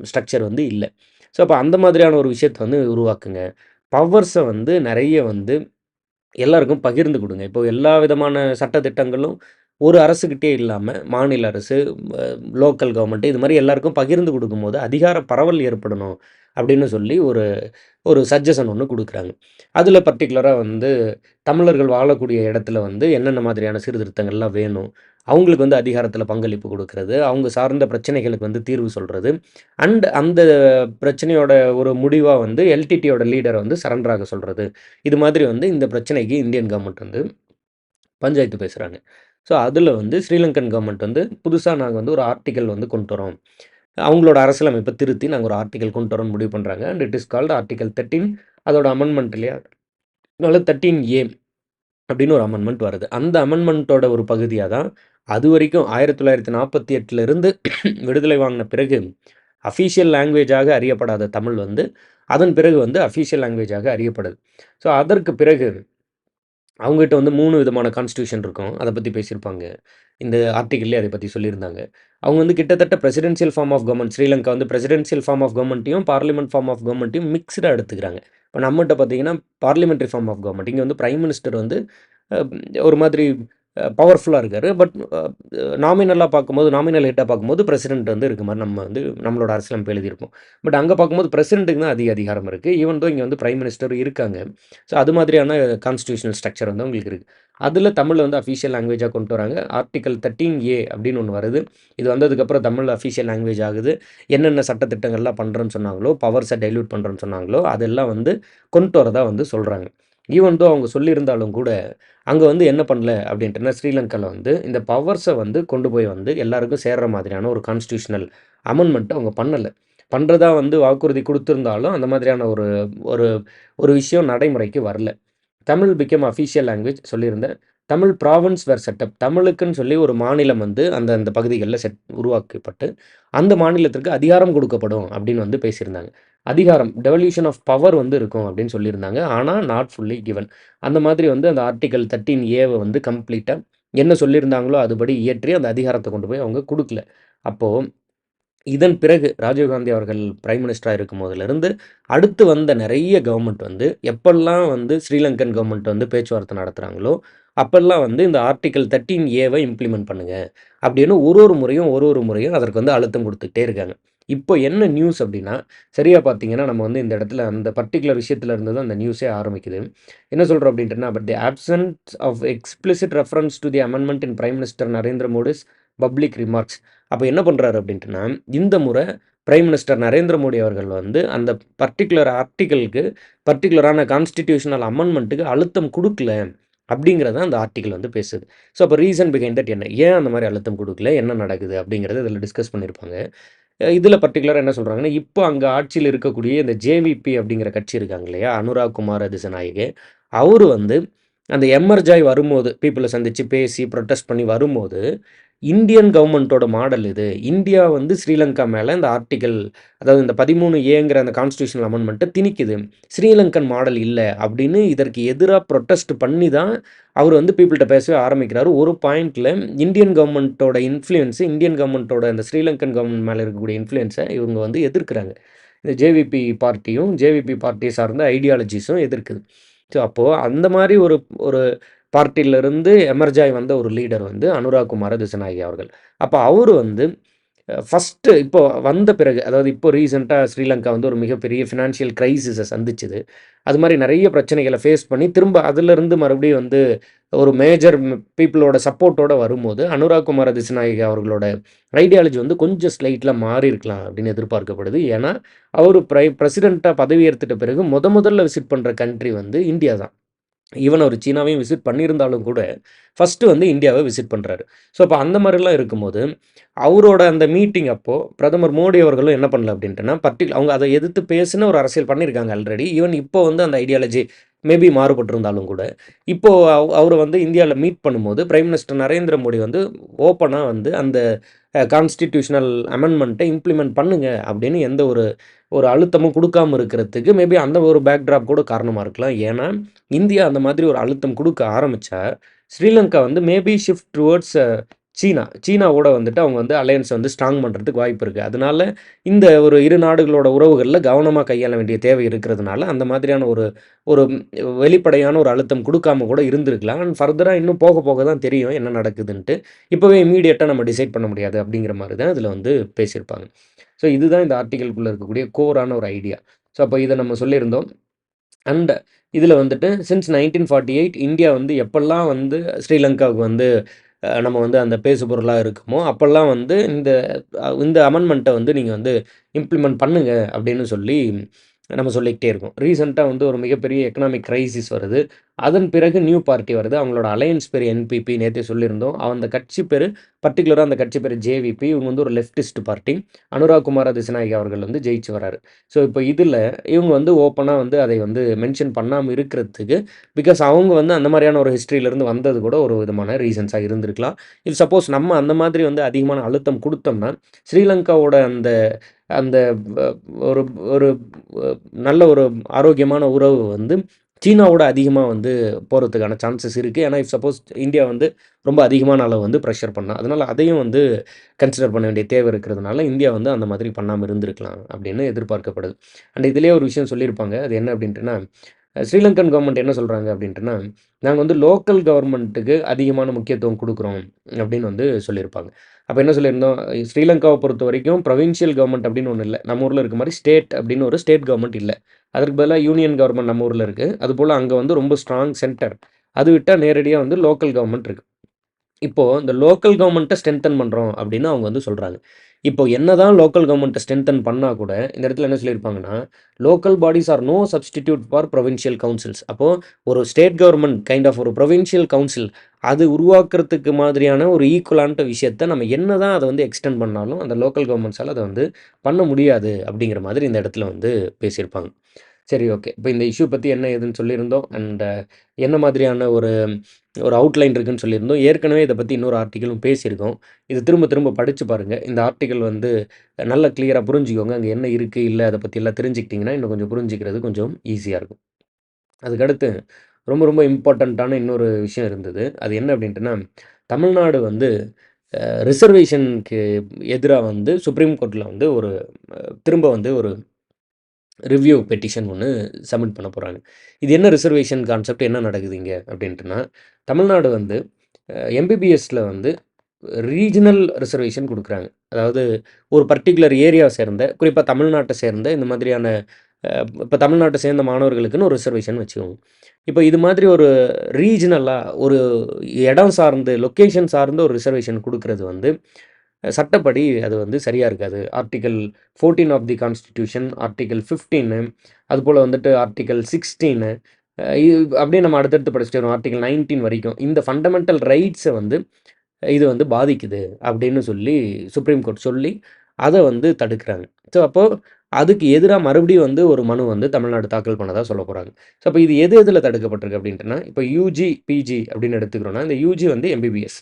ஸ்ட்ரக்சர் வந்து இல்ல. ஸோ அப்ப அந்த மாதிரியான ஒரு விஷயத்த வந்து உருவாக்குங்க. பவர்ஸ வந்து நெறைய வந்து எல்லாருக்கும் பகிர்ந்து குடுங்க. இப்போ எல்லா விதமான சட்ட திட்டங்களும் ஒரு அரசுகிட்டயே இல்லாம, மாநில அரசு, அ லோக்கல் கவர்ன்மெண்ட் இது மாரி எல்லாருக்கும் பகிர்ந்து குடுக்கும்போது, அதிகார பரவல் ஏற்படணும் அப்படின்னு சொல்லி ஒரு ஒரு சஜஷன் ஒண்ணு குடுக்குறாங்க. அதுல பர்ட்டிகுலரா வந்து தமிழர்கள் வாழக்கூடிய இடத்துல வந்து என்னென்ன மாதிரியான சீர்திருத்தங்கள்லாம் வேணும், அவங்களுக்கு வந்து அதிகாரத்தில பங்களிப்பு குடுக்குறது, அவங்க சார்ந்த பிரச்சனைகளுக்கு வந்து தீர்வு சொல்றது, அண்ட் அந்த பிரச்சனையோட ஒரு முடிவா வந்து எல்டிடியோட லீடர வந்து சரண்டர் ஆக சொல்றது. இது மாதிரி வந்து இந்த பிரச்சனைக்கு இந்தியன் கவர்ன்மெண்ட் வந்து பஞ்சாயத்து பேசுறாங்க. ஸோ, அதுல வந்து ஸ்ரீலங்கன் கவர்ன்மெண்ட் வந்து புதுசா நாங்க வந்து ஒரு ஆர்டிக்கிள் வந்து கொண்டு வரோம். அவங்களோட அரசியலமைப்ப திருத்தி நாங்க ஒரு ஆர்டிக்கிள் கொண்டு வரோம்னு முடிவு பண்றாங்க. And it is called article 13 அதோட அமெண்ட்மென்ட் இல்லையா? அதனால 13 அப்படின்னு ஒரு அமெண்ட்மென்ட் வருது. அந்த அமெண்ட்மென்ட்டோட ஒரு பகுதியா தான் அதுவரைக்கும் 1948ல இருந்து விடுதலை வாங்குன பிறகு அஃபிஷியல் லாங்குவேஜாக அறியப்படாத தமிழ் வந்து, அதன் பிறகு வந்து அஃபிஷியல் லாங்குவேஜாக அறியப்படுது. ஸோ, அதற்கு பிறகு அவங்ககிட்ட வந்து 3 விதமான கான்ஸ்டிடியூஷன் இருக்கும். அத பத்தி பேசியிருப்பாங்க. இந்த ஆர்டிக்கிள்லயே அத பத்தி சொல்லியிருந்தாங்க. அவங்க வந்து கிட்டத்தட்ட presidential form of government Sri Lanka வந்து பிரசிடென்ஷியல் ஃபார்ம் ஆஃப் கவர்ன்மென்ட்டையும், பார்லிமென்ட் ஃபார்ம் ஆஃப் கவர்ன்மென்ட்டையும் மிக்ஸ்டா எடுத்துக்கிறாங்க. இப்ப நம்மட்ட பார்த்தீங்கன்னா, பார்லிமென்டரி ஃபார்ம் ஆஃப் கவர்ன்மென்ட். இங்க வந்து பிரைம் மினிஸ்டர் வந்து அ ஒரு மாதிரி பவர்ஃபுல்லா இருக்காரு. பட் நாமினலா பார்க்கும்போது, நாமினல் ஹெட்டா பார்க்கும்போது பிரசிடென்ட் வந்து இருக்க மாரி நம்ம வந்து நம்மளோட அரசியலமைப்பு எழுதியிருப்போம். பட் அங்க பார்க்கும்போது பிரசிடென்ட்க்கு தான் அதிக அதிகாரம் இருக்கு. ஈவன் தோ இங்க வந்து பிரைம் மினிஸ்டர் இருக்காங்க. ஸோ அது மாதிரியான கான்ஸ்டிடியூஷனல் ஸ்ட்ரக்சர் வந்து உங்களுக்கு இருக்கு. அதுல தமிழ் வந்து அஃபிஷியல் லாங்குவேஜா கொண்டு வராங்க. ஆர்டிக்கிள் 13 அப்படின்னு ஒண்ணு வருது. இது வந்ததுக்கப்புறம் தமிழ் அஃபிஷியல் லாங்குவேஜ் ஆகுது. என்னென்ன சட்ட திட்டங்கள்லாம் பண்றோம்ன்னு சொன்னாங்களோ, பவர்ஸ டைல்யூட் பண்றோம்ன்னு சொன்னாங்களோ, அதெல்லாம் வந்து கொண்டு வரதா வந்து சொல்றாங்க. ஈவன் தோ அவங்க சொல்லியிருந்தாலும் கூட, அங்க வந்து என்ன பண்ணல அப்படின்ட்டுனா, ஸ்ரீலங்கால வந்து இந்த பவர்ஸ வந்து கொண்டு போய் வந்து எல்லாருக்கும் சேர்ற மாதிரியான ஒரு கான்ஸ்டிடியூஷனல் அமெண்ட்மென்ட் அவங்க பண்ணல. பண்றதா வந்து வாக்குறுதி குடுத்திருந்தாலும், அந்த மாதிரியான ஒரு ஒரு ஒரு விஷயம் நடைமுறைக்கு வரல. தமிழ் பிகேம் அஃபிஷியல் லாங்குவேஜ் சொல்லியிருந்தேன். தமிழ் ப்ராவின்ஸ் வேர் செட்டப். தமிழுக்குன்னு சொல்லி ஒரு மாநிலம் வந்து அந்த அந்த பகுதிகள்ல உருவாக்கப்பட்டு, அந்த மாநிலத்திற்கு அதிகாரம் கொடுக்கப்படும் அப்படின்னு வந்து பேசியிருந்தாங்க. அதிகாரம் டெவல்யூஷன் ஆஃப் பவர் வந்து இருக்கும் அப்படின்னு சொல்லியிருந்தாங்க. ஆனா நாட் ஃபுல்லி கிவன். அந்த மாதிரி வந்து அந்த ஆர்டிக்கிள் 13 வந்து கம்ப்ளீட்டா என்ன சொல்லியிருந்தாங்களோ அதுபடி இயற்றி அந்த அதிகாரத்த கொண்டு போய் அவங்க குடுக்கல. அப்போ இதன் பிறகு ராஜீவ்காந்தி அவர்கள் பிரைம் மினிஸ்டரா இருக்கும் போதிலிருந்து, அடுத்து வந்த நெறைய கவர்ன்மெண்ட் வந்து எப்பல்லாம் வந்து ஸ்ரீலங்கன் கவர்ன்மெண்ட் வந்து பேச்சுவார்த்தை நடத்துறாங்களோ, அப்பல்லாம் வந்து இந்த ஆர்டிக்கிள் 13 இம்ப்ளிமெண்ட் பண்ணுங்க. அப்படின்னு ஒரு ஒரு முறையும் அதற்கு வந்து அழுத்தம் குடுத்துக்கிட்டே இருக்காங்க. இப்போ என்ன நியூஸ் அப்படின்னா, சரியா பார்த்தீங்கன்னா, நம்ம வந்து இந்த இடத்துல அந்த பர்ட்டிகுலர் விஷயத்துல இருந்து தான் அந்த நியூஸே ஆரம்பிக்குது. என்ன சொல்றோம் அப்படின்ட்டுனா, but the absence of explicit reference to the amendment in prime minister Narendra Modi's public remarks. அப்ப என்ன பண்றாரு அப்படின்ட்டுனா, இந்த முறை பிரைம் மினிஸ்டர் நரேந்திர மோடி அவர்கள் வந்து அந்த பர்ட்டிகுலர் ஆர்டிக்கிள்க்கு பர்ட்டிகுலரான கான்ஸ்டிடியூஷனல் அமெண்ட்மென்ட்க்கு அழுத்தம் குடுக்கல. அப்படிங்கிறத அந்த ஆர்டிக்கிள் வந்து பேசுது. ஸோ அப்ப ரீசன் பிஹைண்ட் தட் என்ன? ஏன் அந்த மாரி அழுத்தம் குடுக்கல? என்ன நடக்குது? அப்படிங்கிறத இதில டிஸ்கஸ் பண்ணியிருப்பாங்க. இதில பர்ட்டிகுலரா என்ன சொல்றாங்கன்னா, இப்போ அங்க ஆட்சியில இருக்கக்கூடிய இந்த ஜேவிபி அப்படிங்கிற கட்சி இருக்காங்க இல்லையா? அனுராக் குமார திசநாயகே. அவரு வந்து அந்த எமர்ஜ் ஆயி வரும்போது, பீப்பிள சந்திச்சு பேசி புரொட்டஸ்ட் பண்ணி வரும்போது, இந்தியன் கவர்ன்மென்ட்டோட மாடல் இது. இந்தியா வந்து ஸ்ரீலங்கா மேல இந்த ஆர்டிக்கிள் அதாவது இந்த 13ங்கிற அந்த கான்ஸ்டிடியூஷனல் அமெண்ட்மென்ட்ட திணிக்குது. ஸ்ரீலங்கன் மாடல் இல்ல அப்படின்னு இதற்கு எதிரா புரொட்டஸ்ட் பண்ணி தான் அவரு வந்து பீப்பிள்ட்ட பேசவே ஆரம்பிக்கிறாரு. ஒரு பாயிண்ட்ல இந்தியன் கவர்ன்மென்ட்டோட இன்ஃப்ளூயன்ஸ் இந்தியன் கவர்ன்மென்ட்டோட இந்த ஸ்ரீலங்கன் கவர்ன்மென்ட் மேல இருக்கக்கூடிய இன்ஃப்ளூயன்ஸ இவங்க வந்து எதிர்க்கிறாங்க. இந்த ஜேவிபி பார்ட்டியும், ஜேவிபி பார்ட்டிய சார்ந்த ஐடியாலஜிஸும் எதிர்க்குது. ஸோ அப்போ அந்த மாரி ஒரு ஒரு பார்ட்டிலருந்து எமர்ஜ் ஆயி வந்த ஒரு லீடர் வந்து அனுராக் குமார திசநாயகி அவர்கள். அப்ப அவரு வந்து ஃபர்ஸ்ட்டு இப்போ வந்த பிறகு, அதாவது இப்போ ரீசென்ட்டா ஸ்ரீலங்கா வந்து ஒரு மிகப்பெரிய ஃபினான்ஷியல் கிரைசிஸ சந்திச்சது. அது மாரி நெறைய பிரச்சனைகள ஃபேஸ் பண்ணி, திரும்ப அதிலிருந்து மறுபடியும் வந்து ஒரு மேஜர் பீப்பிளோட சப்போர்ட்டோட வரும்போது, அனுராக் குமார திசுநாயகா அவர்களோட ஐடியாலஜி வந்து கொஞ்சம் ஸ்லைட்ல மாறியிருக்கலாம் அப்படின்னு எதிர்பார்க்கப்படுது. ஏன்னா, அவரு பிரசிடென்ட்டா பதவி ஏத்துட்ட பிறகு முதல்ல விசிட் பண்ற கண்ட்ரி வந்து இந்தியா தான். ஈவன் அவரு சீனாவையும் விசிட் பண்ணியிருந்தாலும் கூட, ஃபர்ஸ்ட்டு வந்து இந்தியாவ விசிட் பண்றாரு. ஸோ, அப்ப அந்த மாரிலாம் இருக்கும்போது, அவரோட அந்த மீட்டிங் அப்போ பிரதமர் மோடி அவர்களும் என்ன பண்ணல அப்டின்ட்டுனா, அவங்க அத எதிர்த்து பேசின ஒரு அரசியல் பண்ணியிருக்காங்க ஆல்ரெடி. ஈவன் இப்போ வந்து அந்த ஐடியாலஜி மேபி மாறுபட்டிருந்தாலும் கூட, இப்போ அவரு வந்து இந்தியால மீட் பண்ணும்போது, பிரைம் மினிஸ்டர் நரேந்திர மோடி வந்து ஓப்பனா வந்து அந்த கான்ஸ்டிடியூஷனல் அமெண்ட்மென்ட்ட இம்ப்ளிமெண்ட் பண்ணுங்க அப்டின்னு எந்த ஒரு ஒரு அழுத்தமும் குடுக்காம இருக்கிறதுக்கு மேபி அந்த ஒரு பேக்ட்ராப் கூட காரணமா இருக்கலாம். ஏன்னா, இந்தியா அந்த மாதிரி ஒரு அழுத்தம் குடுக்க ஆரம்பிச்சா, ஸ்ரீலங்கா வந்து மேபி ஷிஃப்ட் டுவர்ட்ஸ் சீனா. சீனாவோட வந்துட்டு அவங்க வந்து அலையன்ஸ வந்து ஸ்ட்ராங் பண்றதுக்கு வாய்ப்பு இருக்கு. அதனால இந்த ஒரு இரு நாடுகளோட உறவுகள்ல கவனமா கையாள வேண்டிய தேவை இருக்கிறதுனால, அந்த மாதிரியான ஒரு ஒரு வெளிப்படையான ஒரு அழுத்தம் குடுக்காம கூட இருந்திருக்கலாம். அண்ட் ஃபர்தரா இன்னும் போக போக தான் தெரியும் என்ன நடக்குதுன்ட்டு. இப்பவே இம்மீடியட்டா நம்ம டிசைட் பண்ண முடியாது அப்படிங்கிற மாரி தான் இதுல வந்து பேசியிருப்பாங்க. ஸோ இதுதான் இந்த ஆர்டிகிள்குள்ள இருக்கக்கூடிய கோரான ஒரு ஐடியா. ஸோ அப்ப இத நம்ம சொல்லியிருந்தோம். அண்ட் இதில வந்துட்டு சின்ஸ் 1948 இந்தியா வந்து எப்பல்லாம் வந்து ஸ்ரீலங்காவுக்கு வந்து நம்ம வந்து அந்த பேசுபொருளா இருக்குமோ, அப்பல்லாம் வந்து இந்த அமெண்ட்மென்ட்ட வந்து நீங்க வந்து இம்ப்ளிமெண்ட் பண்ணுங்க அப்படின்னு சொல்லி நம்ம சொல்லிக்கிட்டே இருக்கோம். ரீசென்ட்டா வந்து ஒரு மிகப்பெரிய எக்கனாமிக் கிரைசிஸ் வருது. அதன் பிறகு நியூ பார்ட்டி வருது. அவங்களோட அலையன்ஸ் பேரு என்பிபி நேத்தே சொல்லியிருந்தோம். அந்த கட்சி பேரு பர்ட்டிகுலரா அந்த கட்சி பேரு ஜேவிபி. இவங்க வந்து ஒரு லெஃப்டிஸ்ட் பார்ட்டி. அனுராக் குமார திசுநாயகா அவர்கள் வந்து ஜெயிச்சு வராரு. ஸோ, இப்போ இதில இவங்க வந்து ஓப்பனா வந்து அதை வந்து மென்ஷன் பண்ணாம இருக்கிறதுக்கு, பிகாஸ் அவங்க வந்து அந்த மாரியான ஒரு ஹிஸ்டரியிலருந்து வந்தது கூட ஒரு விதமான ரீசன்ஸா இருந்திருக்கலாம். இஃப் சப்போஸ் நம்ம அந்த மாதிரி வந்து அதிகமான அழுத்தம் குடுத்தோம்னா, ஸ்ரீலங்காவோட அந்த அந்த வ ஒரு ஒரு அ நல்ல ஒரு ஆரோக்கியமான உறவு வந்து சீனாவோட அதிகமா வந்து போறதுக்கான சான்சஸ் இருக்கு. ஏன்னா, இஃப் சப்போஸ் இந்தியா வந்து ரொம்ப அதிகமான அளவு வந்து பிரஷர் பண்ணா. அதனால அதையும் வந்து கன்சிடர் பண்ண வேண்டிய தேவை இருக்கிறதுனால, இந்தியா வந்து அந்த மாதிரி பண்ணாம இருந்திருக்கலாம் அப்படின்னு எதிர்பார்க்கப்படுது. அண்ட் இதிலேயே ஒரு விஷயம் சொல்லியிருப்பாங்க. அது என்ன அப்படின்ட்டுனா, ஸ்ரீலங்கன் கவர்ன்மெண்ட் என்ன சொல்றாங்க அப்படின்ட்டுனா, நாங்க வந்து லோக்கல் கவர்ன்மெண்ட்டுக்கு அதிகமான முக்கியத்துவம் குடுக்குறோம் அப்படின்னு வந்து சொல்லியிருப்பாங்க. அப்ப என்ன சொல்லியிருந்தோம், ஸ்ரீலங்காவ பொறுத்தவரைக்கும் ப்ரொவின்ஷியல் கவர்ன்மெண்ட் அப்படின்னு ஒண்ணு இல்ல. நம்ம ஊர்ல இருக்க மாரி ஸ்டேட் அப்படின்னு ஒரு ஸ்டேட் கவர்ன்மெண்ட் இல்ல. அதற்கு பதிலா யூனியன் கவர்ன்மெண்ட் நம்ம ஊர்ல இருக்கு. அதுபோல அங்க வந்து ரொம்ப ஸ்ட்ராங் சென்டர். அது விட்டா நேரடியா வந்து லோக்கல் கவர்ன்மெண்ட் இருக்கு. இப்போ இந்த லோக்கல் கவர்ன்மெண்ட்ட ஸ்ட்ரெங்தன் பண்றோம் அப்படின்னு அவங்க வந்து சொல்றாங்க. இப்போ என்னதான் லோக்கல் கவர்ன்மெண்ட்ட ஸ்ட்ரெங்தன் பண்ணா கூட, இந்த இடத்துல என்ன சொல்லியிருப்பாங்கன்னா, local bodies are no substitute for provincial councils. அப்போ ஒரு ஸ்டேட் கவர்ன்மெண்ட் கைண்ட் ஆஃப் ஒரு புரோவின்ஷியல் கவுன்சில் அது உருவாக்குறதுக்கு மாதிரியான ஒரு ஈக்குவலான்ட்ட விஷயத்த நம்ம என்னதான் அத வந்து எக்ஸ்டெண்ட் பண்ணாலும், அந்த லோக்கல் கவர்ன்மெண்ட்ஸால அத வந்து பண்ண முடியாது அப்படிங்கிற மாதிரி இந்த இடத்துல வந்து பேசியிருப்பாங்க. சரி, ஓகே. இப்ப இந்த இஷ்யூ பத்தி என்ன ஏதுன்னு சொல்லியிருந்தோம். அண்ட் என்ன மாதிரியான ஒரு ஒரு அவுட்லைன் இருக்குன்னு சொல்லியிருந்தோம். ஏற்கனவே இத பத்தி இன்னொரு ஆர்டிக்கிளும் பேசியிருக்கோம். இது திரும்ப திரும்ப படிச்சு பாருங்க. இந்த ஆர்டிக்கிள் வந்து நல்லா கிளியரா புரிஞ்சுக்கோங்க. அங்க என்ன இருக்கு, இல்ல அத பத்தி எல்லாம் தெரிஞ்சுக்கிட்டீங்கன்னா, இன்னும் கொஞ்சம் புரிஞ்சுக்கிறது கொஞ்சம் ஈஸியா இருக்கும். அதுக்கடுத்து ரொம்ப ரொம்ப இம்பார்ட்டன்ட்டான இன்னொரு விஷயம் இருந்தது. அது என்ன அப்டின்ட்டுனா, தமிழ்நாடு வந்து ரிசர்வேஷனுக்கு எதிரா வந்து சுப்ரீம் கோர்ட்ல வந்து ஒரு திரும்ப வந்து ஒரு ரிவ்யூ பெட்டிஷன் ஒண்ணு சப்மிட் பண்ண போறாங்க. இது என்ன ரிசர்வேஷன் கான்செப்ட் என்ன நடக்குது இங்க அப்டின்ட்டுனா, தமிழ்நாடு வந்து எம்பிபிஎஸ்ல வந்து ரீஜினல் ரிசர்வேஷன் குடுக்குறாங்க. அதாவது ஒரு பர்ட்டிகுலர் ஏரியாவ சேர்ந்த, குறிப்பா தமிழ்நாட்ட சேர்ந்த இந்த மாதிரியான இப்ப தமிழ்நாட்ட சேர்ந்த மாணவர்களுக்குன்னு ஒரு ரிசர்வேஷன் வச்சுக்கோங்க. இப்ப இது மாதிரி ஒரு ரீஜினலா ஒரு இடம் சார்ந்து, லொக்கேஷன் சார்ந்த ஒரு ரிசர்வேஷன் குடுக்குறது வந்து சட்டப்படி அது வந்து சரியா இருக்காது. Article 14 of the constitution, article 15 அதுபோல வந்துட்டு ஆர்டிக்கிள் 16 இது அப்படியே நம்ம அடுத்தடுத்து படிச்சுட்டே வரோம். ஆர்டிக்கிள் 19 வரைக்கும். இந்த ஃபண்டமென்டல் ரைட்ஸ வந்து இது வந்து பாதிக்குது அப்படின்னு சொல்லி சுப்ரீம் கோர்ட் சொல்லி, அத வந்து தடுக்குறாங்க. ஸோ, அப்போ அதுக்கு எதிரா மறுபடியும் வந்து ஒரு மனு வந்து தமிழ்நாடு தாக்கல் பண்ணதா சொல்லப் போறாங்க. ஸோ, அப்ப இது எது எதுல தடுக்கப்பட்டிருக்கு அப்படின்ட்டுனா, இப்ப யூஜி, பிஜி அப்படின்னு எடுத்துக்கிறோம்னா, இந்த யூஜி வந்து எம்பிபிஎஸ்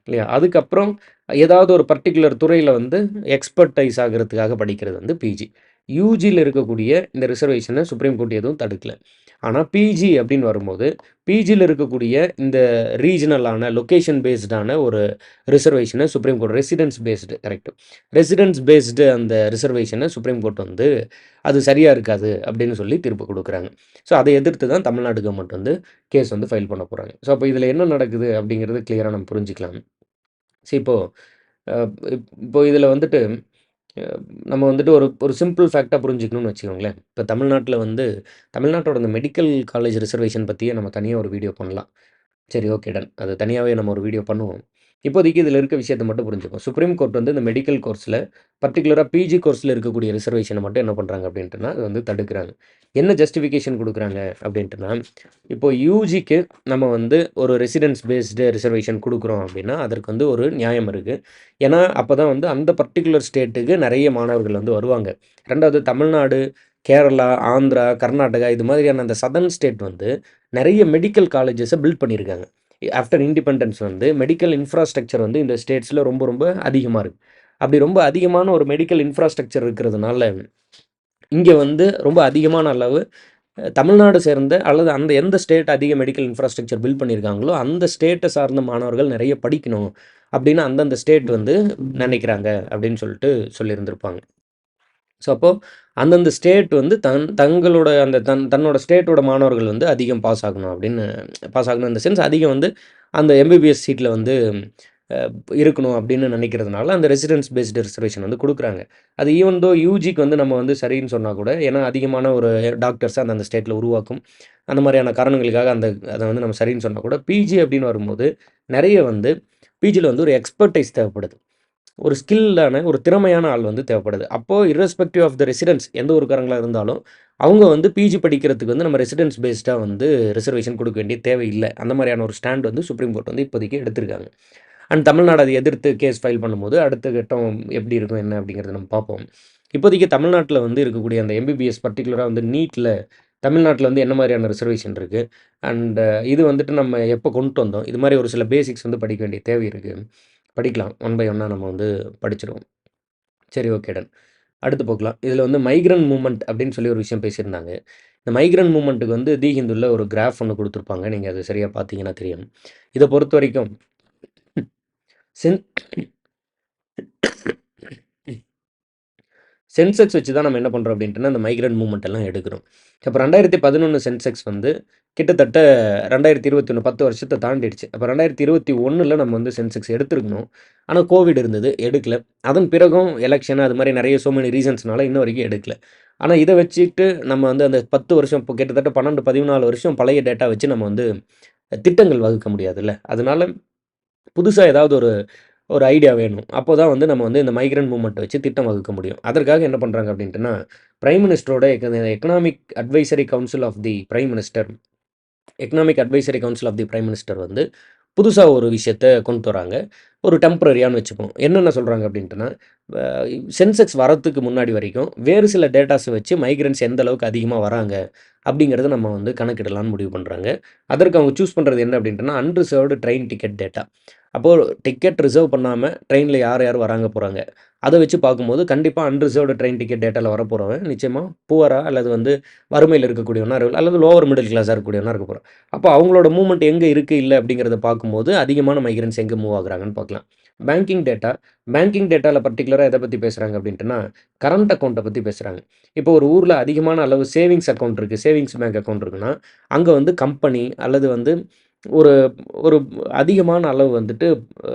இல்லையா? அதுக்கப்புறம் ஏதாவது ஒரு பர்ட்டிகுலர் துறையில வந்து எக்ஸ்பர்டைஸ் ஆகுறதுக்காக படிக்கிறது வந்து பிஜி. யூஜில இருக்கக்கூடிய இந்த ரிசர்வேஷன சுப்ரீம் கோர்ட் எதுவும் தடுக்கல. ஆனா பிஜி அப்படின்னு வரும்போது, பிஜில இருக்கக்கூடிய இந்த ரீஜினலான, லொகேஷன் பேஸ்டான ஒரு ரிசர்வேஷன supreme court residence based correct. Residence based அந்த ரிசர்வேஷன சுப்ரீம் கோர்ட் வந்து அது சரியா இருக்காது அப்படின்னு சொல்லி தீர்ப்பு குடுக்குறாங்க. ஸோ, அத எதிர்த்து தான் தமிழ்நாடு கவர்ன்மெண்ட் வந்து கேஸ் வந்து ஃபைல் பண்ண போறாங்க. ஸோ, அப்ப இதுல என்ன நடக்குது அப்படிங்கிறது கிளியரா நம்ம புரிஞ்சுக்கலாம். ஸோ, இப்போ அ இப்போ இதில வந்துட்டு அ நம்ம வந்துட்டு ஒரு ஒரு சிம்பிள் ஃபேக்ட்டா புரிஞ்சுக்கணும்னு வச்சுக்கோங்களேன். இப்ப தமிழ்நாட்ல வந்து தமிழ்நாட்டோட இந்த மெடிக்கல் காலேஜ் ரிசர்வேஷன் பத்தியே நம்ம தனியா ஒரு வீடியோ பண்ணலாம். சரி, ஓகே, டன். அது தனியாவே நம்ம ஒரு வீடியோ பண்ணுவோம். இப்போதைக்கு இதில இருக்க விஷயத்த மட்டும் புரிஞ்சுப்போம். சுப்ரீம் கோர்ட் வந்து இந்த மெடிக்கல் கோர்ஸ்ல பர்ட்டிகுலரா பிஜி கோர்ஸ்ல இருக்கக்கூடிய ரிசர்வேஷன மட்டும் என்ன பண்றாங்க அப்டின்ட்டுனா, அது வந்து தடுக்குறாங்க. என்ன ஜஸ்டிஃபிகேஷன் குடுக்குறாங்க அப்டின்ட்டுனா, இப்போ யுஜிக்கு நம்ம வந்து ஒரு ரெசிடென்ஸ் பேஸ்டு ரிசர்வேஷன் குடுக்குறோம் அப்டின்னா, அதற்கு வந்து ஒரு நியாயம் இருக்கு. ஏன்னா, அப்பதான் வந்து அந்த பர்ட்டிகுலர் ஸ்டேட்டுக்கு நெறைய மாணவர்கள் வந்து வருவாங்க. 2வது தமிழ்நாடு, கேரளா, ஆந்திரா, கர்நாடகா இது மாதிரியான அந்த சதர்ன் ஸ்டேட் வந்து நெறைய மெடிக்கல் காலேஜஸ பில்ட் பண்ணியிருக்காங்க. ஆஃப்டர் இண்டிபெண்டன்ஸ் வந்து மெடிக்கல் இன்ஃப்ராஸ்ட்ரக்சர் வந்து இந்த ஸ்டேட்ஸ்ல ரொம்ப ரொம்ப அதிகமா இருக்கு. அப்படி ரொம்ப அதிகமான ஒரு மெடிக்கல் இன்ஃப்ராஸ்ட்ரக்சர் இருக்கிறதுனால, இங்க வந்து ரொம்ப அதிகமான அளவு தமிழ்நாடு சேர்ந்த அல்லது அந்த எந்த ஸ்டேட் அதிக மெடிக்கல் இன்ஃப்ராஸ்ட்ரக்சர் பில்ட் பண்ணியிருக்காங்களோ, அந்த ஸ்டேட்ட சார்ந்த மாணவர்கள் நெறைய படிக்கணும் அப்படின்னு அந்தந்த ஸ்டேட் வந்து நெனைக்கிறாங்க அப்படின்னு சொல்லிட்டு சொல்லியிருந்திருப்பாங்க. ஸோ, அப்போ அந்தந்த ஸ்டேட் வந்து தங்களோட அந்த தன்னோட ஸ்டேட்டோட மாணவர்கள் வந்து அதிகம் பாஸ் ஆகணும் அப்படின்னு பாஸ் ஆகணும் இன் த சென்ஸ் அதிகம் வந்து அந்த எம்பிபிஎஸ் சீட்ல வந்து அ இருக்கணும் அப்படின்னு நினைக்கிறதுனால, அந்த ரெசிடென்ஸ் பேஸ்டு ரிசர்வேஷன் வந்து குடுக்குறாங்க. அது ஈவன் தோ யுஜிக்கு வந்து நம்ம வந்து சரின்னு சொன்னா கூட, ஏன்னா அதிகமான ஒரு டாக்டர்ஸ அந்தந்த ஸ்டேட்ல உருவாக்கும். அந்த மாரியான காரணங்களுக்காக அத வந்து நம்ம சரின்னு சொன்னா கூட, பிஜி அப்படின்னு வரும்போது, நெறைய வந்து பிஜில வந்து ஒரு எக்ஸ்பெர்டைஸ் தேவைப்படுது. ஒரு ஸ்கில்லான, ஒரு திறமையான ஆள் வந்து தேவைப்படுது. அப்போ இர்ரெஸ்பெக்டிவ் ஆஃப் த ரெசிடென்ஸ் எந்த ஊர்க்காரங்களா இருந்தாலும், அவங்க வந்து பிஜி படிக்கிறதுக்கு வந்து நம்ம ரெசிடென்ஸ் பேஸ்டா வந்து ரிசர்வேஷன் குடுக்க வேண்டிய தேவையில்ல. அந்த மாரியான ஒரு ஸ்டாண்ட் வந்து சுப்ரீம் கோர்ட் வந்து இப்போதைக்கு எடுத்திருக்காங்க. அண்ட் தமிழ்நாடு அத எதிர்த்து கேஸ் ஃபைல் பண்ணும்போது, அடுத்த கட்டம் எப்படி இருக்கும், என்ன அப்படிங்கிறத நம்ம பார்ப்போம். இப்போதைக்கு தமிழ்நாட்ல வந்து இருக்கக்கூடிய அந்த எம்பிபிஎஸ் பர்ட்டிகுலரா வந்து நீட்ல தமிழ்நாட்ல வந்து என்ன மாரியான ரிசர்வேஷன் இருக்கு? அண்ட் இது வந்துட்டு நம்ம எப்போ கொண்டு வந்தோம்? இது மாரி ஒரு சில பேசிக்ஸ் வந்து படிக்க வேண்டிய தேவை இருக்கு. படிக்கலாம். ஒன் பை ஒன்னா நம்ம வந்து படிச்சுருவோம். சரி, ஓகே, டன். அடுத்து போகலாம். இதில வந்து மைக்ரன்ட் மூவ்மெண்ட் அப்படின்னு சொல்லி ஒரு விஷயம் பேசியிருந்தாங்க. இந்த மைக்ரன்ட் மூவ்மெண்ட்டுக்கு வந்து தி ஹிந்துல ஒரு கிராஃப் ஒண்ணு குடுத்துருப்பாங்க. நீங்க அத சரியா பார்த்தீங்கன்னா தெரியும். இத பொறுத்தவரைக்கும் சென் சென்செக்ஸ் வச்சு தான் நம்ம என்ன பண்றோம் அப்படின்ட்டுனா, அந்த மைக்ரன்ட் மூவ்மெண்ட் எல்லாம் எடுக்கிறோம். அப்ப 2011 சென்செக்ஸ் வந்து கிட்டத்தட்ட 2021 10 வருஷத்த தாண்டிடுச்சு. அப்ப 2021ல நம்ம வந்து சென்செக்ஸ் எடுத்திருக்கணும். ஆனா கோவிட் இருந்தது, எடுக்கல. அதன் பிறகும் எலக்ஷன் அது மாரி நெறைய சோ மெனி ரீசன்ஸ்னால இன்ன வரைக்கும் எடுக்கல. ஆனா இத வச்சுட்டு நம்ம வந்து அந்த 10 வருஷம் இப்போ கிட்டத்தட்ட 12, 14 வருஷம் பழைய டேட்டா வச்சு நம்ம வந்து திட்டங்கள் வகுக்க முடியாதுல்ல. அதனால புதுசா ஏதாவது ஒரு ஒரு ஐடியா வேணும். அப்போ தான் வந்து நம்ம வந்து இந்த மைக்ரன்ட் மூவ்மெண்ட்ட வச்சு திட்டம் வகுக்க முடியும். அதற்காக என்ன பண்றாங்க அப்டின்ட்டுனா, பிரைம் மினிஸ்டரோட economic advisory council of the prime minister economic advisory council of the prime minister வந்து புதுசா ஒரு விஷயத்த கொண்டு வராங்க. ஒரு டெம்பரரியான்னு வச்சுப்போம். என்னென்ன சொல்றாங்க அப்டின்ட்டுனா, அ சென்செக்ஸ் வரத்துக்கு முன்னாடி வரைக்கும் வேறு சில டேட்டாஸ வச்சு மைக்ரன்ட்ஸ் எந்த அளவுக்கு அதிகமா வராங்க அப்டிங்கிறத நம்ம வந்து கணக்கிடலான்னு முடிவு பண்றாங்க. அதற்கு அவங்க சூஸ் பண்றது என்ன அப்டின்ட்டுனா, அன்ரிசர்வ்டு ட்ரெயின் டிக்கெட் டேட்டா. அப்போ டிக்கெட் ரிசர்வ் பண்ணாம ட்ரெயின்ல யார் யார் வராங்க போறாங்க. அத வச்சு பார்க்கும்போது கண்டிப்பா அன்ரிசர்வ்டு ட்ரெயின் டிக்கெட் டேட்டால வரப்போறவன் நிச்சயமா புவரா அல்லது வந்து வறுமையில இருக்கக்கூடியவனா அல்லது லோவர் மிடில் கிளாஸா இருக்கக்கூடியவனா இருக்க போறான். அப்போ அவங்களோட மூவ்மெண்ட் எங்க இருக்கு, இல்ல அப்படிங்கிறத பார்க்கும்போது அதிகமான மைக்ரன்ட்ஸ் எங்க மூவ் ஆகுறாங்கன்னு பார்க்கலாம். பேங்கிங் டேட்டா பேங்கிங் டேட்டால பர்ட்டிகுலரா எத பத்தி பேசுறாங்க அப்படின்ட்டுனா, கரண்ட் அக்கவுண்ட்ட பத்தி பேசுறாங்க. இப்போ ஒரு ஊர்ல அதிகமான அளவு சேவிங்ஸ் அக்கவுண்ட் இருக்கு. சேவிங்ஸ் பேங்க் அக்கவுண்ட் இருக்குன்னா, அங்க வந்து கம்பெனி அல்லது வந்து ஒரு ஒரு அதிகமான அளவு வந்துட்டு அ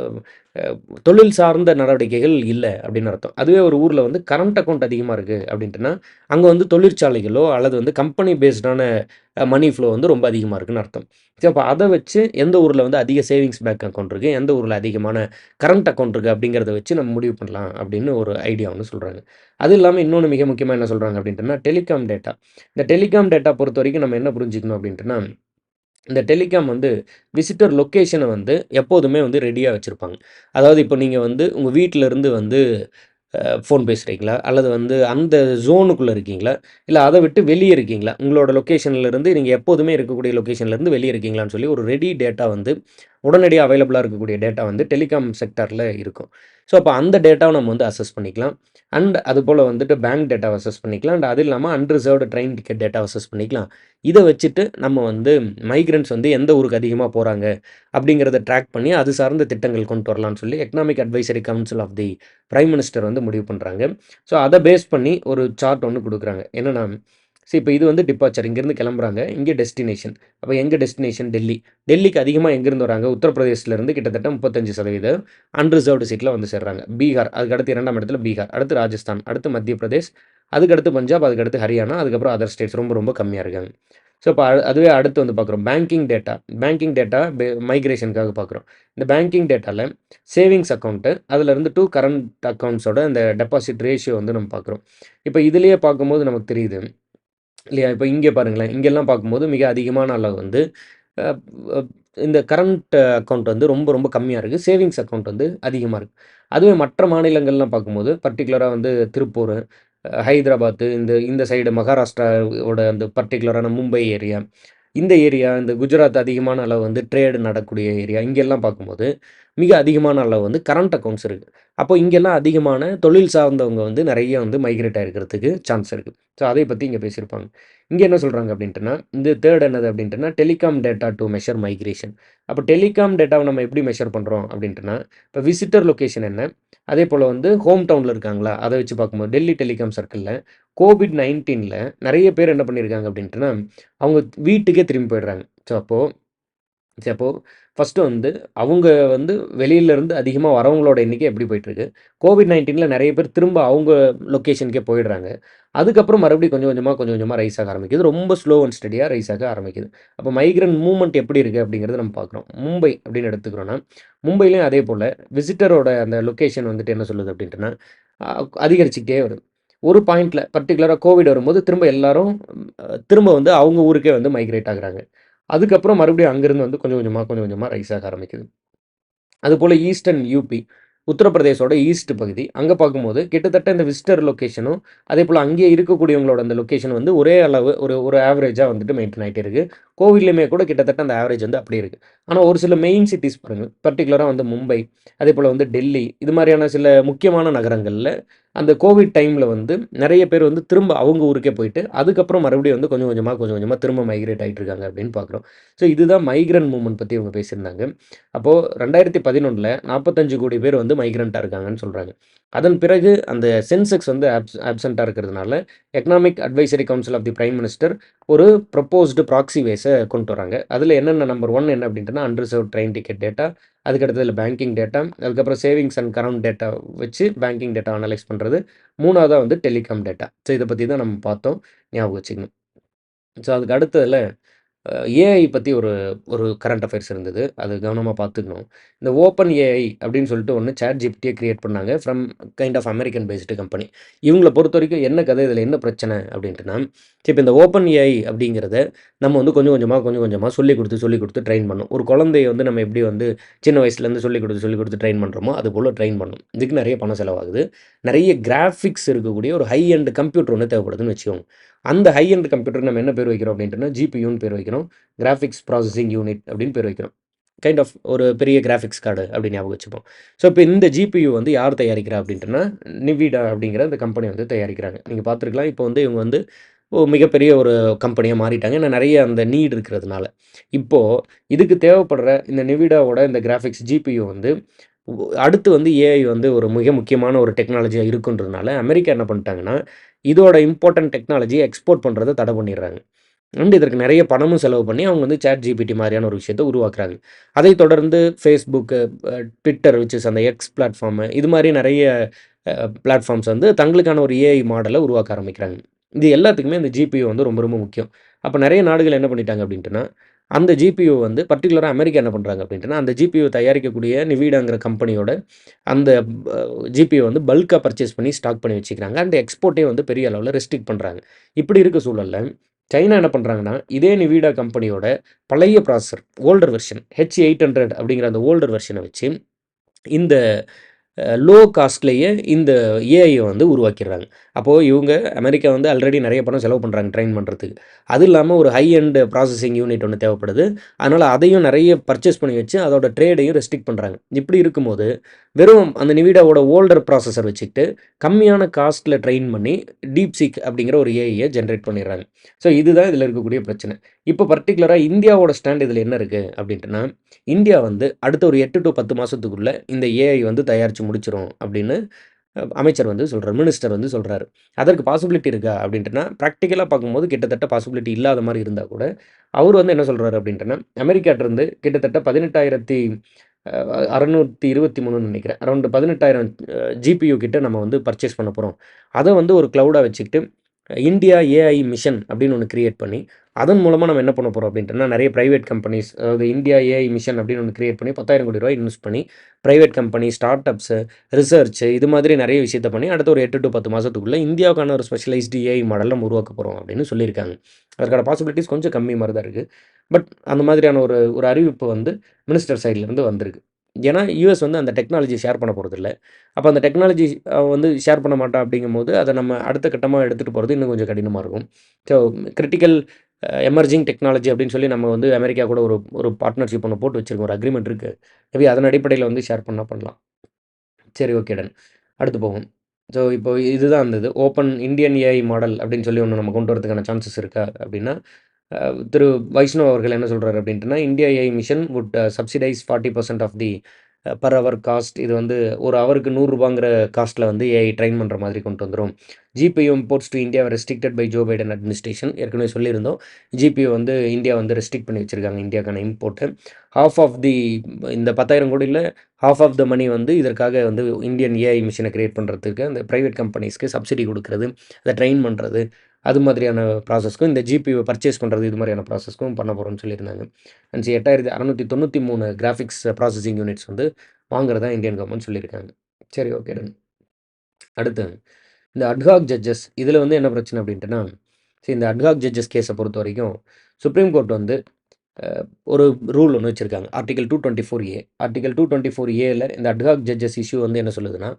அ தொழில் சார்ந்த நடவடிக்கைகள் இல்ல அப்படின்னு அர்த்தம். அதுவே ஒரு ஊர்ல வந்து கரண்ட் அக்கவுண்ட் அதிகமா இருக்கு அப்படின்ட்டுனா, அங்க வந்து தொழிற்சாலைகளோ அல்லது வந்து கம்பெனி பேஸ்டான மனி ஃப்ளோ வந்து ரொம்ப அதிகமா இருக்குன்னு அர்த்தம். சோ, அப்ப அத வச்சு எந்த ஊர்ல வந்து அதிக சேவிங்ஸ் பேங்க் அக்கவுண்ட் இருக்கு, எந்த ஊர்ல அதிகமான கரண்ட் அக்கவுண்ட் இருக்கு அப்படிங்கிறத வச்சு நம்ம முடிவு பண்ணலாம் அப்படின்னு ஒரு ஐடியா வந்து சொல்றாங்க. அது இல்லாம இன்னொன்னு மிக முக்கியமா என்ன சொல்றாங்க அப்படின்ட்டுனா, டெலிகாம் டேட்டா. இந்த டெலிகாம் டேட்டா பொறுத்தவரைக்கும் நம்ம என்ன புரிஞ்சுக்கணும் அப்படின்ட்டுனா, இந்த டெலிகாம் வந்து விசிட்டர் லொக்கேஷன வந்து எப்போதுமே வந்து ரெடியா வச்சிருப்பாங்க. அதாவது இப்போ நீங்க வந்து உங்க வீட்ல இருந்து வந்து ஃபோன் பேசுறீங்களா? அல்லது வந்து அந்த ஜோனுக்குள்ள இருக்கீங்களா? இல்ல அத விட்டு வெளிய இருக்கீங்களா? உங்களோட லொக்கேஷன்ல இருந்து நீங்க எப்போதுமே இருக்கக்கூடிய லொக்கேஷன்ல இருந்து வெளிய இருக்கீங்களான்னு சொல்லி ஒரு ரெடி டேட்டா வந்து உடனடியா அவைலபிளா இருக்கக்கூடிய டேட்டா வந்து டெலிகாம் செக்டார்ல இருக்கும். ஸோ, அப்ப அந்த டேட்டாவ நம்ம வந்து அக்சஸ் பண்ணிக்கலாம். அண்ட் அதுபோல வந்துட்டு பேங்க் டேட்டாவ அக்சஸ் பண்ணிக்கலாம். அண்ட் அது இல்லாம அன்ரிசர்வ்டு ட்ரெயின் டிக்கெட் டேட்டாவ அக்சஸ் பண்ணிக்கலாம். இத வச்சுட்டு நம்ம வந்து மைக்ரண்ட்ஸ் வந்து எந்த ஊருக்கு அதிகமா போறாங்க அப்படிங்கிறத ட்ராக் பண்ணி அது சார்ந்த திட்டங்கள் கொண்டு வரலான்னு சொல்லி economic advisory council of the prime minister வந்து முடிவு பண்றாங்க. ஸோ, அத பேஸ் பண்ணி ஒரு சார்ட் ஒண்ணு குடுக்குறாங்க. என்னன்னா, ஸோ இப்போ இது வந்து டிபார்ச்சர், இங்கேருந்து கிளம்புறாங்க. இங்கே டெஸ்டினேஷன். அப்போ எங்க டெஸ்டினேஷன் டெல்லி. டெல்லிக்கு அதிகமா எங்கேருந்து வராங்க? உத்தரப்பிரதேசலேருந்து கிட்டத்தட்ட 35% அன்ரிசர்வ்டு சீட்ல வந்து சேர்றாங்க. பீகார், அதுக்கடுத்து 2ஆம் இடத்துல பீகார், அடுத்து ராஜஸ்தான், அடுத்து மத்திய பிரதேஷ், அதுக்கடுத்து பஞ்சாப், அதுக்கடுத்து ஹரியானா, அதுக்கப்புறம் அதர் ஸ்டேட்ஸ் ரொம்ப ரொம்ப கம்மியா இருக்காங்க. ஸோ இப்போ அதுவே அடுத்து வந்து பார்க்குறோம். பேங்கிங் டேட்டா மைக்ரேஷனுக்காக பார்க்குறோம். இந்த பேங்கிங் டேட்டால சேவிங்ஸ் அக்கவுண்ட்டு, அதுலேருந்து டூ கரண்ட் அக்கவுண்ட்ஸோட இந்த டெபாசிட் ரேஷியோ வந்து நம்ம பார்க்குறோம். இப்போ இதிலேயே பார்க்கும்போது நமக்கு தெரியுது இல்லையா? இப்போ இங்கே பாருங்களேன், இங்கெல்லாம் பார்க்கும்போது மிக அதிகமான அளவு வந்து அ அ இந்த கரண்ட் அக்கவுண்ட் வந்து ரொம்ப ரொம்ப கம்மியா இருக்கு. சேவிங்ஸ் அக்கவுண்ட் வந்து அதிகமா இருக்கு. அதுவே மற்ற மாநிலங்கள்லாம் பார்க்கும்போது, பர்ட்டிகுலரா வந்து திருப்பூர், ஹைதராபாத்து, இந்த இந்த சைடு மகாராஷ்டிராவோட அந்த பர்ட்டிகுலரான மும்பை ஏரியா, இந்த ஏரியா, இந்த குஜராத் அதிகமான அளவு வந்து ட்ரேடு நடக்கக்கூடிய ஏரியா, இங்கெல்லாம் பார்க்கும்போது, மிக அதிகமான அளவு வந்து கரண்ட் அக்கவுண்ட்ஸ் இருக்கு. அப்போ இங்கெல்லாம் அதிகமான தொழில் சார்ந்தவங்க வந்து நெறைய வந்து மைக்ரேட் ஆயிருக்கிறதுக்கு சான்ஸ் இருக்கு. ஸோ அதை பத்தி இங்க பேசியிருப்பாங்க. இங்க என்ன சொல்றாங்க அப்படின்ட்டுன்னா, இந்த தேர்ட் என்னது அப்படின்ட்டுன்னா, telecom data to measure migration. அப்போ டெலிகாம் டேட்டாவ நம்ம எப்படி மெஷர் பண்றோம் அப்படின்ட்டுன்னா, இப்போ விசிட்டர் லொகேஷன் என்ன? அதேபோல வந்து ஹோம் டவுன்ல இருக்காங்களா? அத வச்சு பார்க்கும்போது, டெல்லி டெலிகாம் சர்க்கிள்ல கோவிட்-19ல நெறைய பேர் என்ன பண்ணியிருக்காங்க அப்படின்ட்டுன்னா, அவங்க வீட்டுக்கே திரும்பி போயிடுறாங்க. ஸோ அப்போ ஃபர்ஸ்ட்டு வந்து அவங்க வந்து வெளியிலருந்து அதிகமா வரவங்களோட எண்ணிக்கை எப்படி போயிட்டுருக்கு. கோவிட்-19ல நெறைய பேர் திரும்ப அவங்க லொகேஷனுக்கே போயிடுறாங்க. அதுக்கப்புறம் மறுபடியும் கொஞ்சம் கொஞ்சமா ரைஸ் ஆக ஆரம்பிக்குது. ரொம்ப ஸ்லோ அண்ட் ஸ்டெடியா ரைஸ் ஆக ஆரம்பிக்குது. அப்போ மைக்ரன்ட் மூவ்மெண்ட் எப்படி இருக்கு அப்படிங்கிறத நம்ம பார்க்குறோம். மும்பை அப்படின்னு எடுத்துக்கிறோம்னா, மும்பையிலயும் அதே போல விசிட்டரோட அந்த லொகேஷன் வந்துட்டு என்ன சொல்லுது அப்படின்ட்டுன்னா, அ அதிகரிச்சுக்கிட்டே வருது. ஒரு பாயிண்ட்ல பர்ட்டிகுலரா கோவிட் வரும்போது திரும்ப எல்லாரும் திரும்ப வந்து அவங்க ஊருக்கே வந்து மைக்ரேட் ஆகுறாங்க. அதுக்கப்புறம் மறுபடியும் அங்கேருந்து வந்து கொஞ்சம் கொஞ்சமா ரைஸ் ஆக ஆரம்பிக்குது. அதுபோல ஈஸ்டர்ன் யுபி, உத்தரப்பிரதேசோட ஈஸ்ட் பகுதி. அங்க பார்க்கும்போது கிட்டத்தட்ட இந்த விசிட்டர் லொகேஷனும், அதேபோல அங்கேயே இருக்கக்கூடியவங்களோட அந்த லொகேஷன் வந்து ஒரே அளவு ஒரு ஒரு ஆவரேஜா வந்துட்டு மெயின்டெயின் ஆயிட்டே இருக்கு. கோவிட்லயுமே கூட கிட்டத்தட்ட அந்த ஆவரேஜ் வந்து அப்படியே இருக்கு. ஆனா ஒரு சில மெயின் சிட்டீஸ் பாருங்க, பர்ட்டிகுலரா வந்து மும்பை, அதேபோல வந்து டெல்லி, இது மாரியான சில முக்கியமான நகரங்கள்ல அந்த கோவிட் டைம்ல வந்து நெறைய பேர் வந்து திரும்ப அவங்க ஊருக்கே போயிட்டு, அதுக்கப்புறம் மறுபடியும் வந்து கொஞ்சம் கொஞ்சமா திரும்ப மைக்ரேட் ஆயிட்டு இருக்காங்க அப்படின்னு பார்க்குறோம். ஸோ இதுதான் மைக்ரன்ட் மூவ்மெண்ட் பத்தி இவங்க பேசியிருந்தாங்க. அப்போ 2011ல 45,00,00,000 பேர் வந்து மைக்ரன்ட்டா இருக்காங்கன்னு சொல்றாங்க. அதன் பிறகு அந்த சென்செக்ஸ் வந்து ஆப்சென்ட்டா இருக்கிறதுனால, economic advisory council of the prime minister ஒரு ப்ரொபோஸ்டு ப்ராக்ஸி வேஸ கொண்டு வராங்க. அதில என்னென்ன நம்பர் 1 என்ன அப்படின்ட்டுனா, அன்ரிசர்வ்ட் ட்ரெயின் டிக்கெட் டேட்டா, அதுக்கடுத்ததுல பேங்கிங் டேட்டா, அதுக்கப்புறம் சேவிங்ஸ் அண்ட் கரண்ட் டேட்டா வச்சு பேங்கிங் டேட்டா அனலைஸ் பண்றது. 3வதா வந்து டெலிகாம் டேட்டா. ஸோ இத பத்தி தான் நம்ம பார்த்தோம். ஞாபகம் வச்சுக்கணும். ஸோ அதுக்கு அடுத்ததுல ஏஐ பத்தி ஒரு ஒரு கரண்ட் அஃபேர்ஸ் இருந்தது. அது கவனமா பார்த்துக்கணும். இந்த ஓப்பன் ஏஐ அப்படின்னு சொல்லிட்டு ஒண்ணு சாட் ஜிபிடிய கிரியேட் பண்ணாங்க. From kind of American based company. இவங்கள பொறுத்தவரைக்கும் என்ன கதை, இதில என்ன பிரச்சனை அப்படின்ட்டுனா, இப்ப இந்த ஓப்பன் ஏஐ அப்படிங்கிறத நம்ம வந்து கொஞ்சம் கொஞ்சமா சொல்லிக் குடுத்து ட்ரெயின் பண்ணணும். ஒரு குழந்தைய வந்து நம்ம எப்படி வந்து சின்ன வயசுலேருந்து சொல்லிக் குடுத்து ட்ரெயின் பண்றோமோ, அதுபோல ட்ரெயின் பண்ணணும். இதுக்கு நெறைய பணம் செலவாகுது. நெறைய கிராபிக்ஸ் இருக்கக்கூடிய ஒரு ஹை எண்ட் கம்ப்யூட்டர் ஒண்ணு தேவைப்படுதுன்னு வச்சுக்கோங்க. அந்த ஹை எண்ட் கம்ப்யூட்டருக்கு நம்ம என்ன பேர் வைக்கிறோம் அப்படின்ட்டுனா, ஜிபியூன்னு பேர் வைக்கிறோம். கிராபிக்ஸ் ப்ராசஸிங் யூனிட் அப்படின்னு பேர் வைக்கிறோம். கைண்ட் ஆஃப் ஒரு பெரிய கிராபிக்ஸ் கார்டு அப்படின்னு ஞாபகம் வச்சுப்போம். ஸோ இப்போ இந்த ஜிபியு வந்து யார் தயாரிக்கிறா அப்படின்ட்டுனா, நிவிடா அப்படிங்கிற இந்த கம்பெனி வந்து தயாரிக்கிறாங்க. நீங்க பார்த்துருக்கலாம். இப்போ வந்து இவங்க வந்து மிகப்பெரிய ஒரு கம்பெனியா மாறிட்டாங்க. ஏன்னா நெறைய அந்த நீட் இருக்கிறதுனால. இப்போ இதுக்கு தேவைப்படுற இந்த நிவிடாவோட இந்த கிராபிக்ஸ் ஜிபியு வந்து அடுத்து வந்து ஏஐ வந்து ஒரு மிக முக்கியமான ஒரு டெக்னாலஜியா இருக்குன்றதுனால, அமெரிக்கா என்ன பண்ணிட்டாங்கன்னா, இதோட இம்போர்டன்ட் டெக்னாலஜிய எக்ஸ்போர்ட் பண்றத தடை பண்ணிடுறாங்க. இதற்கு நெறைய பணமும் செலவு பண்ணி அவங்க வந்து சாட் ஜிபிடி மாரியான ஒரு விஷயத்த உருவாக்குறாங்க. அதைத் தொடர்ந்து Facebook, Twitter விச் இஸ் அந்த எக்ஸ் பிளாட்ஃபார்ம் இது மாரி நெறைய பிளாட்ஃபார்ம்ஸ் வந்து தங்களுக்கான ஒரு ஏஐ மாடல உருவாக்க ஆரம்பிக்கிறாங்க. இது எல்லாத்துக்குமே இந்த ஜிபியு வந்து ரொம்ப ரொம்ப முக்கியம். அப்ப நெறைய நாடுகள் என்ன பண்ணிட்டாங்க அப்படின்ட்டுனா, அந்த ஜிபியு வந்து பர்ட்டிகுலரா அமெரிக்கா என்ன பண்றாங்க அப்படின்ட்டுனா, அந்த ஜிபியு தயாரிக்கக்கூடிய நிவிடாங்கிற கம்பெனியோட அந்த ப ஜிபிய வந்து பல்க்கா பர்ச்சேஸ் பண்ணி ஸ்டாக் பண்ணி வச்சுக்கிறாங்க. அந்த எக்ஸ்போர்ட்டையும் வந்து பெரிய அளவுல ரெஸ்ட்ரிக்ட் பண்றாங்க. இப்படி இருக்க சூழல்ல சைனா என்ன பண்றாங்கன்னா, இதே நிவிடா கம்பெனியோட பழைய ப்ராசஸர் ஓல்டர் வெர்ஷன் H800 அப்படிங்கிற அந்த ஓல்டர் வெர்ஷன வச்சு, இந்த லோ காஸ்ட்லயே இந்த ஏஐய வந்து உருவாக்கிடுறாங்க. அப்போ இவங்க அமெரிக்கா வந்து ஆல்ரெடி நெறைய பணம் செலவு பண்றாங்க ட்ரெயின் பண்றதுக்கு. அது இல்லாம ஒரு ஹை எண்ட் ப்ராசஸிங் யூனிட் ஒண்ணு தேவைப்படுது. அதனால அதையும் நெறைய பர்ச்சேஸ் பண்ணி வச்சு அதோட ட்ரேடையும் ரெஸ்ட்ரிக்ட் பண்றாங்க. இப்படி இருக்கும்போது, வெறும் அந்த நிவிடாவோட ஓல்டர் ப்ராசஸர் வச்சுக்கிட்டு, கம்மியான காஸ்ட்ல ட்ரெயின் பண்ணி டீப்சீக் அப்படிங்கிற ஒரு ஏஐய ஜெனரேட் பண்ணிடுறாங்க. ஸோ இதுதான் இதில இருக்கக்கூடிய பிரச்சனை. இப்போ பர்ட்டிகுலரா இந்தியாவோட ஸ்டாண்ட் இதில என்ன இருக்கு அப்படின்ட்டுனா, இந்தியா வந்து அடுத்த ஒரு 8 டூ 10 மாசத்துக்குள்ள இந்த ஏஐ வந்து தயாரிச்சு முடிச்சிரும் அப்படின்னு அமைச்சர் வந்து சொல்றாரு, மினிஸ்டர் வந்து சொல்றாரு. அதற்கு பாசிபிலிட்டி இருக்கா அப்படின்ட்டுனா, பிராக்டிகலா பார்க்கும்போது கிட்டத்தட்ட பாசிபிலிட்டி இல்லாத மாரி இருந்தா கூட, அவரு வந்து என்ன சொல்றாரு அப்படின்ட்டுனா, அமெரிக்காட்டருந்து கிட்டத்தட்ட 18,000 623ன்னு நெனைக்கிறேன். அரவுண்ட் 18,000 ஜிபியு கிட்ட நம்ம வந்து பர்ச்சேஸ் பண்ண போறோம். அத வந்து ஒரு கிளவுடா வச்சுக்கிட்டு, இந்தியா ஏஐ மிஷன் அப்படின்னு ஒண்ணு கிரியேட் பண்ணி, அதன் மூலமா நம்ம என்ன பண்ண போறோம் அப்படின்ட்டுனா, நெறைய பிரைவேட் கம்பெனிஸ், அதாவது இந்தியா ஏஐ மிஷன் அப்படின்னு ஒண்ணு கிரியேட் பண்ணி ரூ. 10,000 கோடி இன்வெஸ்ட் பண்ணி, private company, start ups, research இது மாதிரி நெறைய விஷயத்த பண்ணி, அடுத்த ஒரு 8 டூ 10 மாசத்துக்குள்ள இந்தியாவுக்கான ஒரு ஸ்பெஷலைஸ்டு ஏஐ மாடல் நம்ம உருவாக்க போறோம் அப்படின்னு சொல்லியிருக்காங்க. அதற்கான பாசிபிலிட்டீஸ் கொஞ்சம் கம்மி மாரி தான் இருக்கு. பட் அந்த மாதிரியான ஒரு ஒரு அறிவிப்பு வந்து மினிஸ்டர் சைட்லருந்து வந்திருக்கு. ஏன்னா, யுஎஸ் வந்து அந்த டெக்னாலஜிய ஷேர் பண்ண போறதில்ல. அப்ப அந்த டெக்னாலஜி வந்து ஷேர் பண்ண மாட்டான் அப்படிங்கும்போது, அத நம்ம அடுத்த கட்டமா எடுத்துட்டு போறது இன்னும் கொஞ்சம் கடினமா இருக்கும். ஸோ கிரிட்டிக்கல் எமர்ஜிங் டெக்னாலஜி அப்படின்னு சொல்லி நம்ம வந்து அமெரிக்கா கூட ஒரு ஒரு பார்ட்னர்ஷிப் ஒண்ணு போட்டு வச்சிருக்கோம். ஒரு அக்ரீமெண்ட் இருக்கு. மேபி அதன் அடிப்படையில வந்து ஷேர் பண்ணா பண்ணலாம். சரி, ஓகே டன். அடுத்து போவோம். ஸோ இப்போ இதுதான் அந்த இது. ஓப்பன் இந்தியன் ஏஐ மாடல் அப்படின்னு சொல்லி ஒண்ணு நம்ம கொண்டு வரதுக்கான சான்சஸ் இருக்கா அப்படின்னா, அ திரு வைஷ்ணவ் அவர்கள் என்ன சொல்றாரு அப்படின்ட்டுனா, India AI mission would subsidise 40% of the per hour cost. இது வந்து ஒரு ஹவருக்கு ரூ. 100ங்கிற காஸ்ட்ல வந்து ஏஐ ட்ரெயின் பண்ற மாதிரி கொண்டு வந்துரும். GPU imports to India restricted by Joe Biden administration. ஏற்கனவே சொல்லியிருந்தோம். ஜிபியு வந்து இந்தியா வந்து ரெஸ்ட்ரிக்ட் பண்ணி வச்சிருக்காங்க இந்தியாக்கான இம்போர்ட்ட. ஹால்ஃப் ஆஃப் தி இந்த 10,000 கோடியில ஹால்ஃப் ஆஃப் த மனி வந்து இதற்காக வந்து இந்தியன் ஏஐ மிஷின கிரியேட் பண்றதுக்கு அந்த பிரைவேட் கம்பெனிஸ்க்கு சப்சிடி குடுக்குறது, அத ட்ரெயின் பண்றது, அது மாதிரியான ப்ராசஸ்க்கும் இந்த ஜிபியூவ பர்ச்சேஸ் பண்றது, இது மாதிரியான ப்ராசஸ்க்கும் பண்ண போறோம்னு சொல்லியிருந்தாங்க. அண்ட் 8,693 கிராஃபிக்ஸ் ப்ராசஸிங் யூனிட்ஸ் வந்து வாங்குறதா இந்தியன் கவர்மெண்ட் சொல்லியிருக்காங்க. சரி, ஓகே டன். அடுத்து இந்த அட்ஹாக் ஜட்ஜஸ் இதில வந்து என்ன பிரச்சனை அப்படின்ட்டுனா, இந்த அட்ஹாக் ஜட்ஜஸ் கேஸ பொறுத்தவரைக்கும் சுப்ரீம் கோர்ட் வந்து அ ஒரு ரூல் ஒண்ணு வச்சிருக்காங்க. ஆர்டிகிள் 224 ஏ. ஆர்டிகிள் 224 ஏல இந்த அட்ஹாக் ஜட்ஜஸ் இஷ்யூ வந்து என்ன சொல்லுதுன்னா,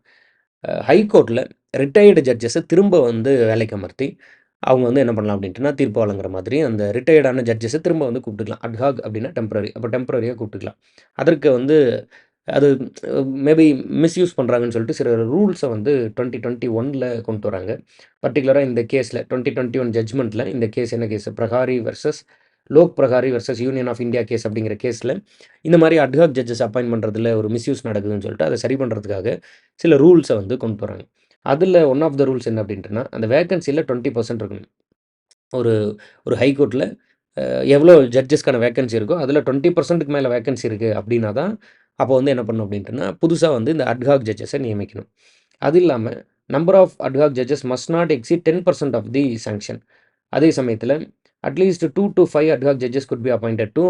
ஹை கோர்ட்ல ரிட்டயர்டு ஜட்ஜஸ திரும்ப வந்து வேலைக்கு அமர்த்தி, அவங்க வந்து என்ன பண்ணலாம் அப்படின்ட்டுனா, தீர்ப்பு வழங்குற மாதிரி அந்த ரிட்டயர்டான ஜட்ஜஸ திரும்ப வந்து கூப்பிட்டுக்கலாம். அட்ஹாக் அப்படின்னா டெம்பரரி. அப்ப டெம்பரரியா கூப்பிட்டுக்கலாம். அதற்கு வந்து அது மேபி மிஸ்யூஸ் பண்றாங்கன்னு சொல்லிட்டு சில ரூல்ஸ வந்து 2021ல கொண்டு வராங்க. பர்ட்டிகுலரா இந்த கேஸ்ல 2021 ஜட்ஜ்மெண்ட்ல இந்த கேஸ் என்ன case? Prahari versus Lok Prahari versus Union of India case அப்படிங்கிற கேஸ்ல இந்த மாரி அட்ஹாக் ஜட்ஜஸ் அப்பாயிண்ட் பண்றதுல ஒரு மிஸ்யூஸ் நடக்குதுன்னு சொல்லிட்டு அத சரி பண்றதுக்காக சில ரூல்ஸ வந்து கொண்டு வராங்க. அதுல ஒன் ஆஃப் த ரூல்ஸ் என்ன அப்படின்ட்டுனா, அந்த வேக்கன்சில 20% இருக்கணும். ஒரு ஒரு ஹை கோர்ட்ல அ எவ்வளோ ஜட்ஜஸ்க்கான வேக்கன்சி இருக்கோ, அதில 20%க்கு மேல வேக்கன்சி இருக்கு அப்படின்னா தான், அப்போ வந்து என்ன பண்ணணும் அப்படின்ட்டுனா, புதுசா வந்து இந்த அட்ஹாக் ஜட்ஜஸ நியமிக்கணும். அது இல்லாம number of ad hoc judges must not exceed 10% of the sanction. அதே சமயத்தில at least 2 to 5 ad hoc judges could be appointed to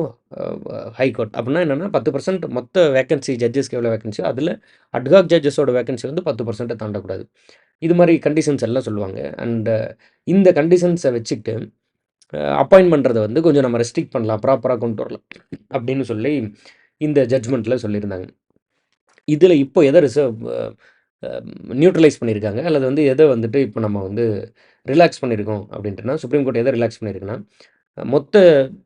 high court. அப்படின்னா என்னன்னா 10% மொத்த வேக்கன்சி ஜட்ஜஸ்க்கு எவ்வளோ வேக்கன்சியோ, அதில அட்ஹாக் ஜட்ஜஸோட வேக்கன்சி வந்து 10% தாண்டக்கூடாது. இது மாரி கண்டிஷன்ஸ் எல்லாம் சொல்லுவாங்க. அண்ட் இந்த கண்டிஷன்ஸ வச்சுக்கிட்டு அப்பாயிண்ட் பண்றத வந்து கொஞ்சம் நம்ம ரெஸ்ட்ரிக்ட் பண்ணலாம். ப்ராப்பரா கொண்டு வரலாம். அப்படின்னு சொல்லி இந்த ஜட்ஜ்மெண்ட்ல சொல்லியிருந்தாங்க. இதில இப்போ எத ரிசர்வ் அ அ நியூட்ரலைஸ் பண்ணியிருக்காங்க, அல்லது வந்து எத வந்துட்டு இப்போ நம்ம வந்து ரிலாக்ஸ் பண்ணியிருக்கோம் அப்படின்ட்டுனா, சுப்ரீம் கோர்ட் எத ரிலாக்ஸ் பண்ணியிருக்குன்னா, மொத்த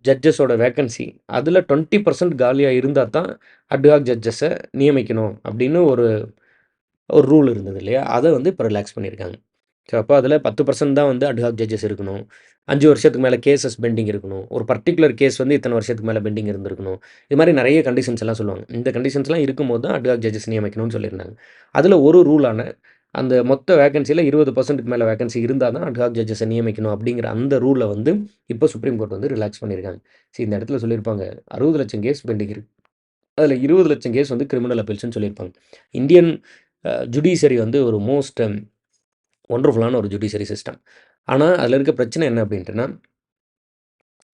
ஜட்ஜஸோட வேக்கன்சி அதில 20% காலியா இருந்தா தான் அட்ஹாக் ஜட்ஜஸ நியமிக்கணும் அப்படின்னு ஒரு ஒரு ரூல் இருந்தது இல்லையா? அத வந்து இப்ப ரிலாக்ஸ் பண்ணியிருக்காங்க. ஸோ, அப்ப அதில 10% தான் வந்து அட்ஹாக் ஜட்ஜஸ் இருக்கணும். 5 வருஷத்துக்கு மேல கேஸஸ் பெண்டிங் இருக்கணும். ஒரு பர்ட்டிகுலர் கேஸ் வந்து இத்தன வருஷத்துக்கு மேல பெண்டிங் இருந்திருக்கணும். இது மாரி நெறைய கண்டிஷன்ஸ் எல்லாம் சொல்லுவாங்க. இந்த கண்டிஷன்ஸ்லாம் இருக்கும்போது தான் அட்ஹாக் ஜட்ஜஸ் நியமிக்கணும்னு சொல்லியிருந்தாங்க. அதில ஒரு ரூலான அந்த மொத்த வேக்கன்சில 20%க்கு மேல வேக்கன்சி இருந்தா தான் அட்ஹாக் ஜட்ஜஸ நியமிக்கணும் அப்படிங்கிற அந்த ரூல வந்து இப்ப சுப்ரீம் கோர்ட் வந்து ரிலாக்ஸ் பண்ணியிருக்காங்க. இந்த இடத்துல சொல்லியிருப்பாங்க 60,00,000 கேஸ் பெண்டிங் இருக்கு. அதில 20,00,000 கேஸ் வந்து கிரிமினல் அப்பீல்ஸ்ன்னு சொல்லியிருப்பாங்க. இந்தியன் ஜுடிஷியரி வந்து ஒரு மோஸ்ட் ஒண்டர்ஃபுல்லான ஒரு ஜுடிஷியரி சிஸ்டம். ஆனா, அதில இருக்க பிரச்சனை என்ன அப்படின்ட்டுனா,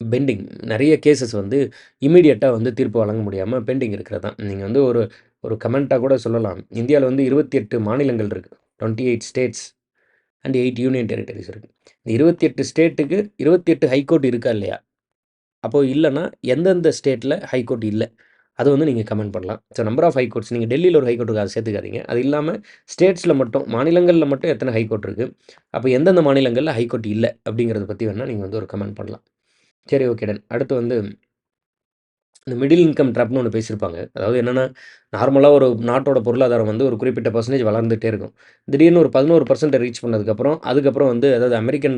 பெண்டிங் நெறைய கேஸஸ் வந்து இம்மீடியட்டா வந்து தீர்ப்பு வழங்க முடியாம பெண்டிங் இருக்கிறது தான். நீங்க வந்து ஒரு ஒரு கமெண்ட்டா கூட சொல்லலாம். இந்தியால வந்து 28 மாநிலங்கள் இருக்கு. 28 ஸ்டேட்ஸ் அண்ட் 8 யூனியன் டெரிட்டரீஸ் இருக்கு. இந்த 28 ஸ்டேட்டுக்கு 28 ஹைகோர்ட் இருக்கா இல்லையா? அப்போ இல்லன்னா, எந்தெந்த ஸ்டேட்ல ஹைகோர்ட் இல்ல? அத வந்து நீங்க கமெண்ட் பண்ணலாம். நம்பர் ஆஃப் ஹைகோர்ட்ஸ் நீங்க டெல்லில ஒரு ஹைகோர்ட் இருக்கு. அத சேர்த்துக்காதீங்க. அது இல்லாம ஸ்டேட்ஸ்ல மட்டும் மாநிலங்கள்ல மட்டும் எத்தன ஹைகோர்ட் இருக்கு? அப்ப எந்தெந்த மாநிலங்கள்ல ஹைகோர்ட் இல்ல? அப்படிங்கிறத பத்தி வேணா நீங்க வந்து ஒரு கமெண்ட் பண்ணலாம். சரி, ஓகே டன். அடுத்து வந்து இந்த மிடில் இன்கம் ட்ராப்ன்னு ஒண்ணு பேசியிருப்பாங்க. அதாவது என்னன்னா, நார்மலா ஒரு நாட்டோட பொருளாதாரம் வந்து ஒரு குறிப்பிட்ட பெர்சன்டேஜ் வளர்ந்துட்டே இருக்கும். திடீர்னு ஒரு 11% ரீச் பண்ணதுக்கப்புறம், அதுக்கப்புறம் வந்து அதாவது அமெரிக்கன்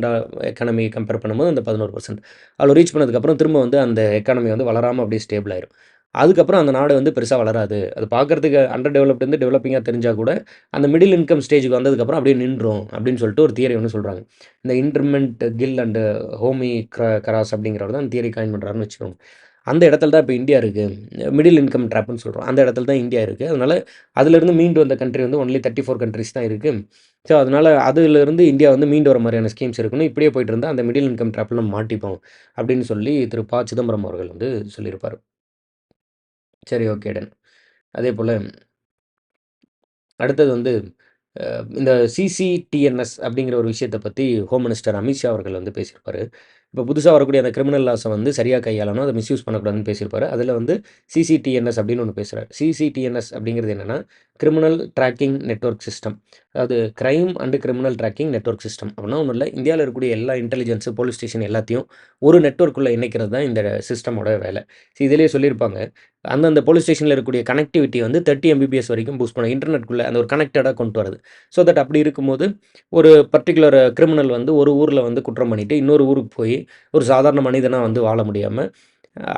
எக்கானமி கம்பேர் பண்ணும்போது அந்த 11% அதில ரீச் பண்ணதுக்கப்புறம் திரும்ப வந்து அந்த எக்கானமி வந்து வளராம அப்படியே ஸ்டேபிள் ஆயிரும். அதுக்கப்புறம் அந்த நாடு வந்து பெருசா வளராது. அது பார்க்கறதுக்கு அண்டர் டெவலப்ட் இருந்து டெவலப்பிங்கா தெரிஞ்சா கூட, அந்த மிடில் இன்கம் ஸ்டேஜ்க்கு வந்ததுக்கப்புறம் அப்படியே நின்றும் அப்படின்னு சொல்லிட்டு ஒரு தியரி ஒண்ணு சொல்றாங்க. இந்த இன்டர்மென்ட் கில் அண்ட் ஹோமி கராஸ் அப்படிங்கிறவர் தான் அந்த தியரி காயின் பண்றாருன்னு வச்சுக்கோங்க. அந்த இடத்துல தான் இப்ப இந்தியா இருக்கு. மிடில் இன்கம் ட்ராப்ன்னு சொல்றோம். அந்த இடத்துல தான் இந்தியா இருக்கு. அதனால அதிலிருந்து மீண்டு வந்த கண்ட்ரி வந்து ஒன்லி 34 கண்ட்ரீஸ் தான் இருக்கு. ஸோ, அதனால அதிலிருந்து இந்தியா வந்து மீண்டு வர மாரியான ஸ்கீம்ஸ் இருக்கணும். இப்படியே போயிட்டு இருந்தா அந்த மிடில் இன்கம் ட்ராப்ல நம்ம மாட்டிப்போம். அப்படின்னு சொல்லி திரு ப. சிதம்பரம் அவர்கள் வந்து சொல்லியிருப்பாரு. சரி, ஓகே டன். அதேபோல அடுத்தது வந்து இந்த சிசிடிஎன்எஸ் அப்படிங்கிற ஒரு விஷயத்த பத்தி ஹோம் மினிஸ்டர் அமித்ஷா அவர்கள் வந்து பேசியிருப்பாரு. இப்போ புதுசா வரக்கூடிய அந்த கிரிமினல் லாஸ வந்து சரியா கையாளணும். அத மிஸ்யூஸ் பண்ணக்கூடாதுன்னு பேசியிருப்பாரு. அதில வந்து சிசிடிஎன்எஸ் அப்படின்னு ஒண்ணு பேசுறாரு. சிசிடிஎன்எஸ் அப்படிங்கிறது என்னன்னா, கிரிமினல் ட்ராக்கிங் நெட்வொர்க் சிஸ்டம். அதாவது crime and criminal tracking network system. அப்படின்னா ஒண்ணும் இல்ல. இந்தியால இருக்கக்கூடிய எல்லா இன்டெலிஜென்ஸ், போலீஸ் ஸ்டேஷன் எல்லாத்தையும் ஒரு நெட்வொர்க்குள்ள இணைக்கிறது தான் இந்த சிஸ்டமோட வேலை. இதிலேயே சொல்லியிருப்பாங்க. அந்தந்த போலீஸ் ஸ்டேஷன்ல இருக்கக்கூடிய கனெக்டிவிட்டி வந்து 30 எம்பிபிஎஸ் வரைக்கும் பூஸ்ட் பண்ணும். இன்டர்நெட்குள்ள அந்த ஒரு கனெக்டடா கொண்டு வரது. ஸோ தட் அப்படி இருக்கும்போது, ஒரு பர்ட்டிகுலர் கிரிமினல் வந்து ஒரு ஊர்ல வந்து குற்றம் பண்ணிட்டு, இன்னொரு ஊருக்கு போய் ஒரு சாதாரண மனிதனா வந்து வாழ முடியாம,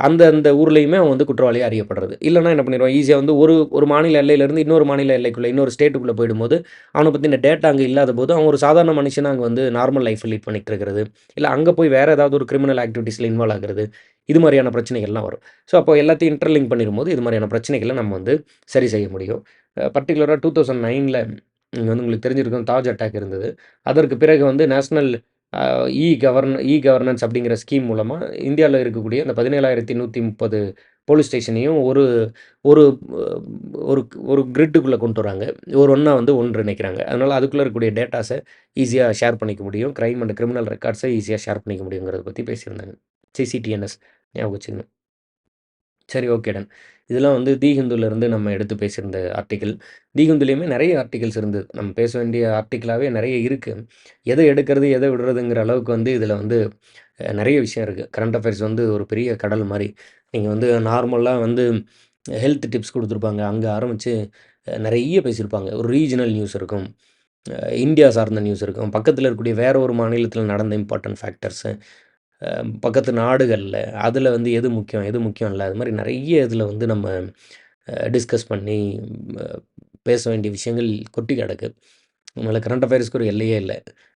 அந்த அந்த ஊர்லயுமே அவன் வந்து குற்றவாளியா அறியப்படுறது. இல்லன்னா என்ன பண்ணிருவான், ஈஸியா வந்து ஒரு ஒரு மாநில எல்லையிலிருந்து இன்னொரு மாநில எல்லைக்குள்ள, இன்னொரு ஸ்டேட்டுக்குள்ள போயிடும்போது, அவன பத்தின டேட்டா அங்க இல்லாதபோது, அவன் ஒரு சாதாரண மனுஷனா அங்க வந்து நார்மல் லைஃப் லீட் பண்ணிட்டு இருக்கிறது. இல்ல அங்க போய் வேற ஏதாவது ஒரு கிரிமினல் ஆக்டிவிட்டீஸ்ல இன்வால்வ் ஆகுறது. இது மாரியான பிரச்சனைகள்லாம் வரும். ஸோ, அப்போ எல்லாத்தையும் இன்டர்லிங்க் பண்ணிரும்போது, இது மாரியான பிரச்சனைகள நம்ம வந்து சரி செய்ய முடியும். பர்ட்டிகுலரா 2009ல இங்க வந்து உங்களுக்கு தெரிஞ்சிருக்கும் தாஜ் அட்டாக் இருந்தது. அதற்கு பிறகு வந்து நேஷனல் அ இ கவர்னன்ஸ் அப்படிங்கிற ஸ்கீம் மூலமா இந்தியால இருக்கக்கூடிய அந்த 17,130 போலீஸ் ஸ்டேஷனையும் ஒரு ஒரு ஒரு ஒரு கிரிட்டுக்குள்ள கொண்டு வராங்க. ஒரு ஒண்ணா வந்து ஒன்றிணைக்கிறாங்க. அதனால அதுக்குள்ள இருக்கக்கூடிய டேட்டாஸ ஈஸியா ஷேர் பண்ணிக்க முடியும். கிரைம் அண்ட் கிரிமினல் ரெக்கார்ட்ஸ ஈஸியா ஷேர் பண்ணிக்க முடியுங்கிறத பத்தி பேசியிருந்தாங்க. சிசிடிஎன்எஸ் ஞாபகம் வச்சுக்கணும். சரி, ஓகே டன். இதெல்லாம் வந்து தி ஹிந்துலருந்து நம்ம எடுத்து பேசியிருந்த ஆர்டிக்கிள். தி ஹிந்துலயுமே நெறைய ஆர்டிக்கிள்ஸ் இருந்தது. நம்ம பேச வேண்டிய ஆர்டிக்கிளாவே நெறைய இருக்கு. எத எடுக்கிறது, எத விடுறதுங்கிற அளவுக்கு வந்து இதில வந்து நெறைய விஷயம் இருக்கு. கரண்ட் அஃபேர்ஸ் வந்து ஒரு பெரிய கடல் மாரி. நீங்க வந்து நார்மலா வந்து ஹெல்த் டிப்ஸ் குடுத்துருப்பாங்க. அங்க ஆரம்பிச்சு நெறைய பேசியிருப்பாங்க. ஒரு ரீஜினல் நியூஸ் இருக்கும். இந்தியா சார்ந்த நியூஸ் இருக்கும். பக்கத்தில இருக்கக்கூடிய வேற ஒரு மாநிலத்தில நடந்த இம்பார்ட்டன்ட் ஃபேக்டர்ஸு. பக்கத்து நாடுகள்ல, அதில வந்து எது முக்கியம், எது முக்கியம் இல்ல. அது மாரி நெறைய இதில வந்து நம்ம டிஸ்கஸ் பண்ணி அ பேச வேண்டிய விஷயங்கள் கொட்டி கிடக்கு. அதனால கரண்ட் அஃபேர்ஸ்க்கு ஒரு எல்லையே இல்ல.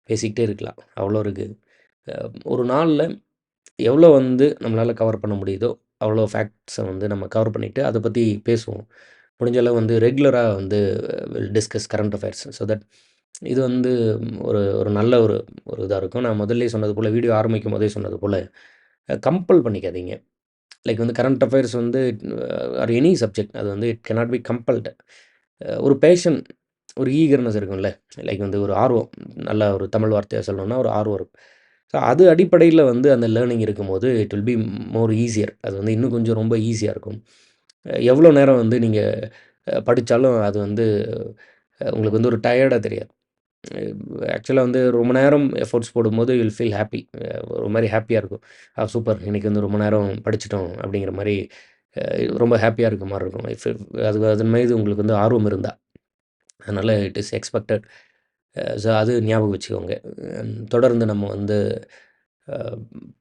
பேசிக்கிட்டே இருக்கலாம். அவ்வளோ இருக்கு. அ ஒரு நாள்ல எவ்வளோ வந்து நம்மளால கவர் பண்ண முடியுதோ, அவ்வளோ ஃபேக்ட்ஸ வந்து நம்ம கவர் பண்ணிட்டு, அத பத்தி பேசுவோம். முடிஞ்ச அளவு வந்து ரெகுலரா வந்து will discuss current affairs. So that இது வந்து ஒரு ஒரு நல்ல ஒரு ஒரு இதா இருக்கும். நான் முதல்லயே சொன்னது போல, வீடியோ ஆரம்பிக்கும்போதே சொன்னது போல, கம்பல் பண்ணிக்காதீங்க. லைக் வந்து கரண்ட் அஃபேர்ஸ் வந்து ஆர் எனி சப்ஜெக்ட் அது வந்து இட் கேனாட் பி கம்பல்டு. ஒரு பேஷன், ஒரு ஈகர்னஸ் இருக்கும்ல. லைக் வந்து ஒரு ஆர்வம். நல்லா ஒரு தமிழ் வார்த்தையா சொல்லணும்னா ஒரு ஆர்வம் இருக்கும். ஸோ அது அடிப்படையில வந்து அந்த லேர்னிங் இருக்கும்போது, இட் வில் பி மோர் ஈசியர். அது வந்து இன்னும் கொஞ்சம் ரொம்ப ஈஸியா இருக்கும். எவ்வளோ நேரம் வந்து நீங்க படிச்சாலும் அது வந்து உங்களுக்கு வந்து ஒரு டயர்டா தெரியாது. ஆக்சுவலா வந்து ரொம்ப நேரம் எஃபோர்ட்ஸ் போடும்போது யூ வில் ஃபீல் ஹேப்பி. ஒரு மாரி ஹேப்பியா இருக்கும். சூப்பர் இன்னைக்கு வந்து ரொம்ப நேரம் படிச்சுட்டோம் அப்படிங்கிற மாரி அ ரொம்ப ஹேப்பியா இருக்க மாரி இருக்கும். அது அதன் மீது உங்களுக்கு வந்து ஆர்வம் இருந்தா. அதனால இட் இஸ் எக்ஸ்பெக்டட். ஸோ அது ஞாபகம் வச்சுக்கோங்க. தொடர்ந்து நம்ம வந்து அ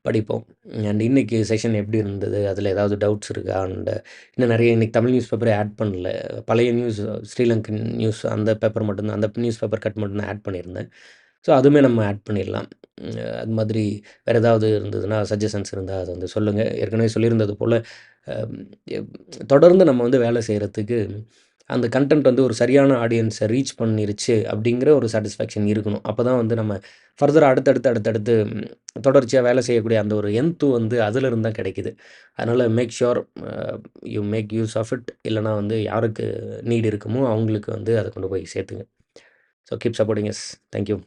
படிப்போம். அண்ட் இன்னைக்கு செஷன் எப்படி இருந்தது? அதில ஏதாவது டவுட்ஸ் இருக்கா? அண்ட் இன்னும் நெறைய இன்னைக்கு தமிழ் நியூஸ் பேப்பரே ஆட் பண்ணல. பழைய நியூஸ் ஸ்ரீலங்கன் நியூஸ் அந்த பேப்பர் மட்டும் தான் அந்த நியூஸ் பேப்பர் கட் மட்டும் தான் ஆட் பண்ணியிருந்தேன். ஸோ அதுவுமே நம்ம ஆட் பண்ணிடலாம். அது மாதிரி வேறு ஏதாவது இருந்ததுன்னா, சஜஷன்ஸ் இருந்தா அத வந்து சொல்லுங்க. ஏற்கனவே சொல்லியிருந்தது போல, அம் எப் தொடர்ந்து நம்ம வந்து வேலை செய்றதுக்கு, அந்த கன்டென்ட் வந்து ஒரு சரியான ஆடியன்ஸ ரீச் பண்ணிருச்சு அப்படிங்கிற ஒரு சாட்டிஸ்ஃபேக்ஷன் இருக்கணும். அப்பதான் வந்து நம்ம ஃபர்தரா அடுத்தடுத்து தொடர்ச்சியா வேலை செய்யக்கூடிய அந்த ஒரு வந்து அதிலிருந்து தான் கிடைக்குது. அதனால make sure a you make use of it. இல்லன்னா வந்து யாருக்கு நீட் இருக்குமோ அவங்களுக்கு வந்து அத கொண்டு போய் சேர்த்துங்க. So keep supporting us. Thank you.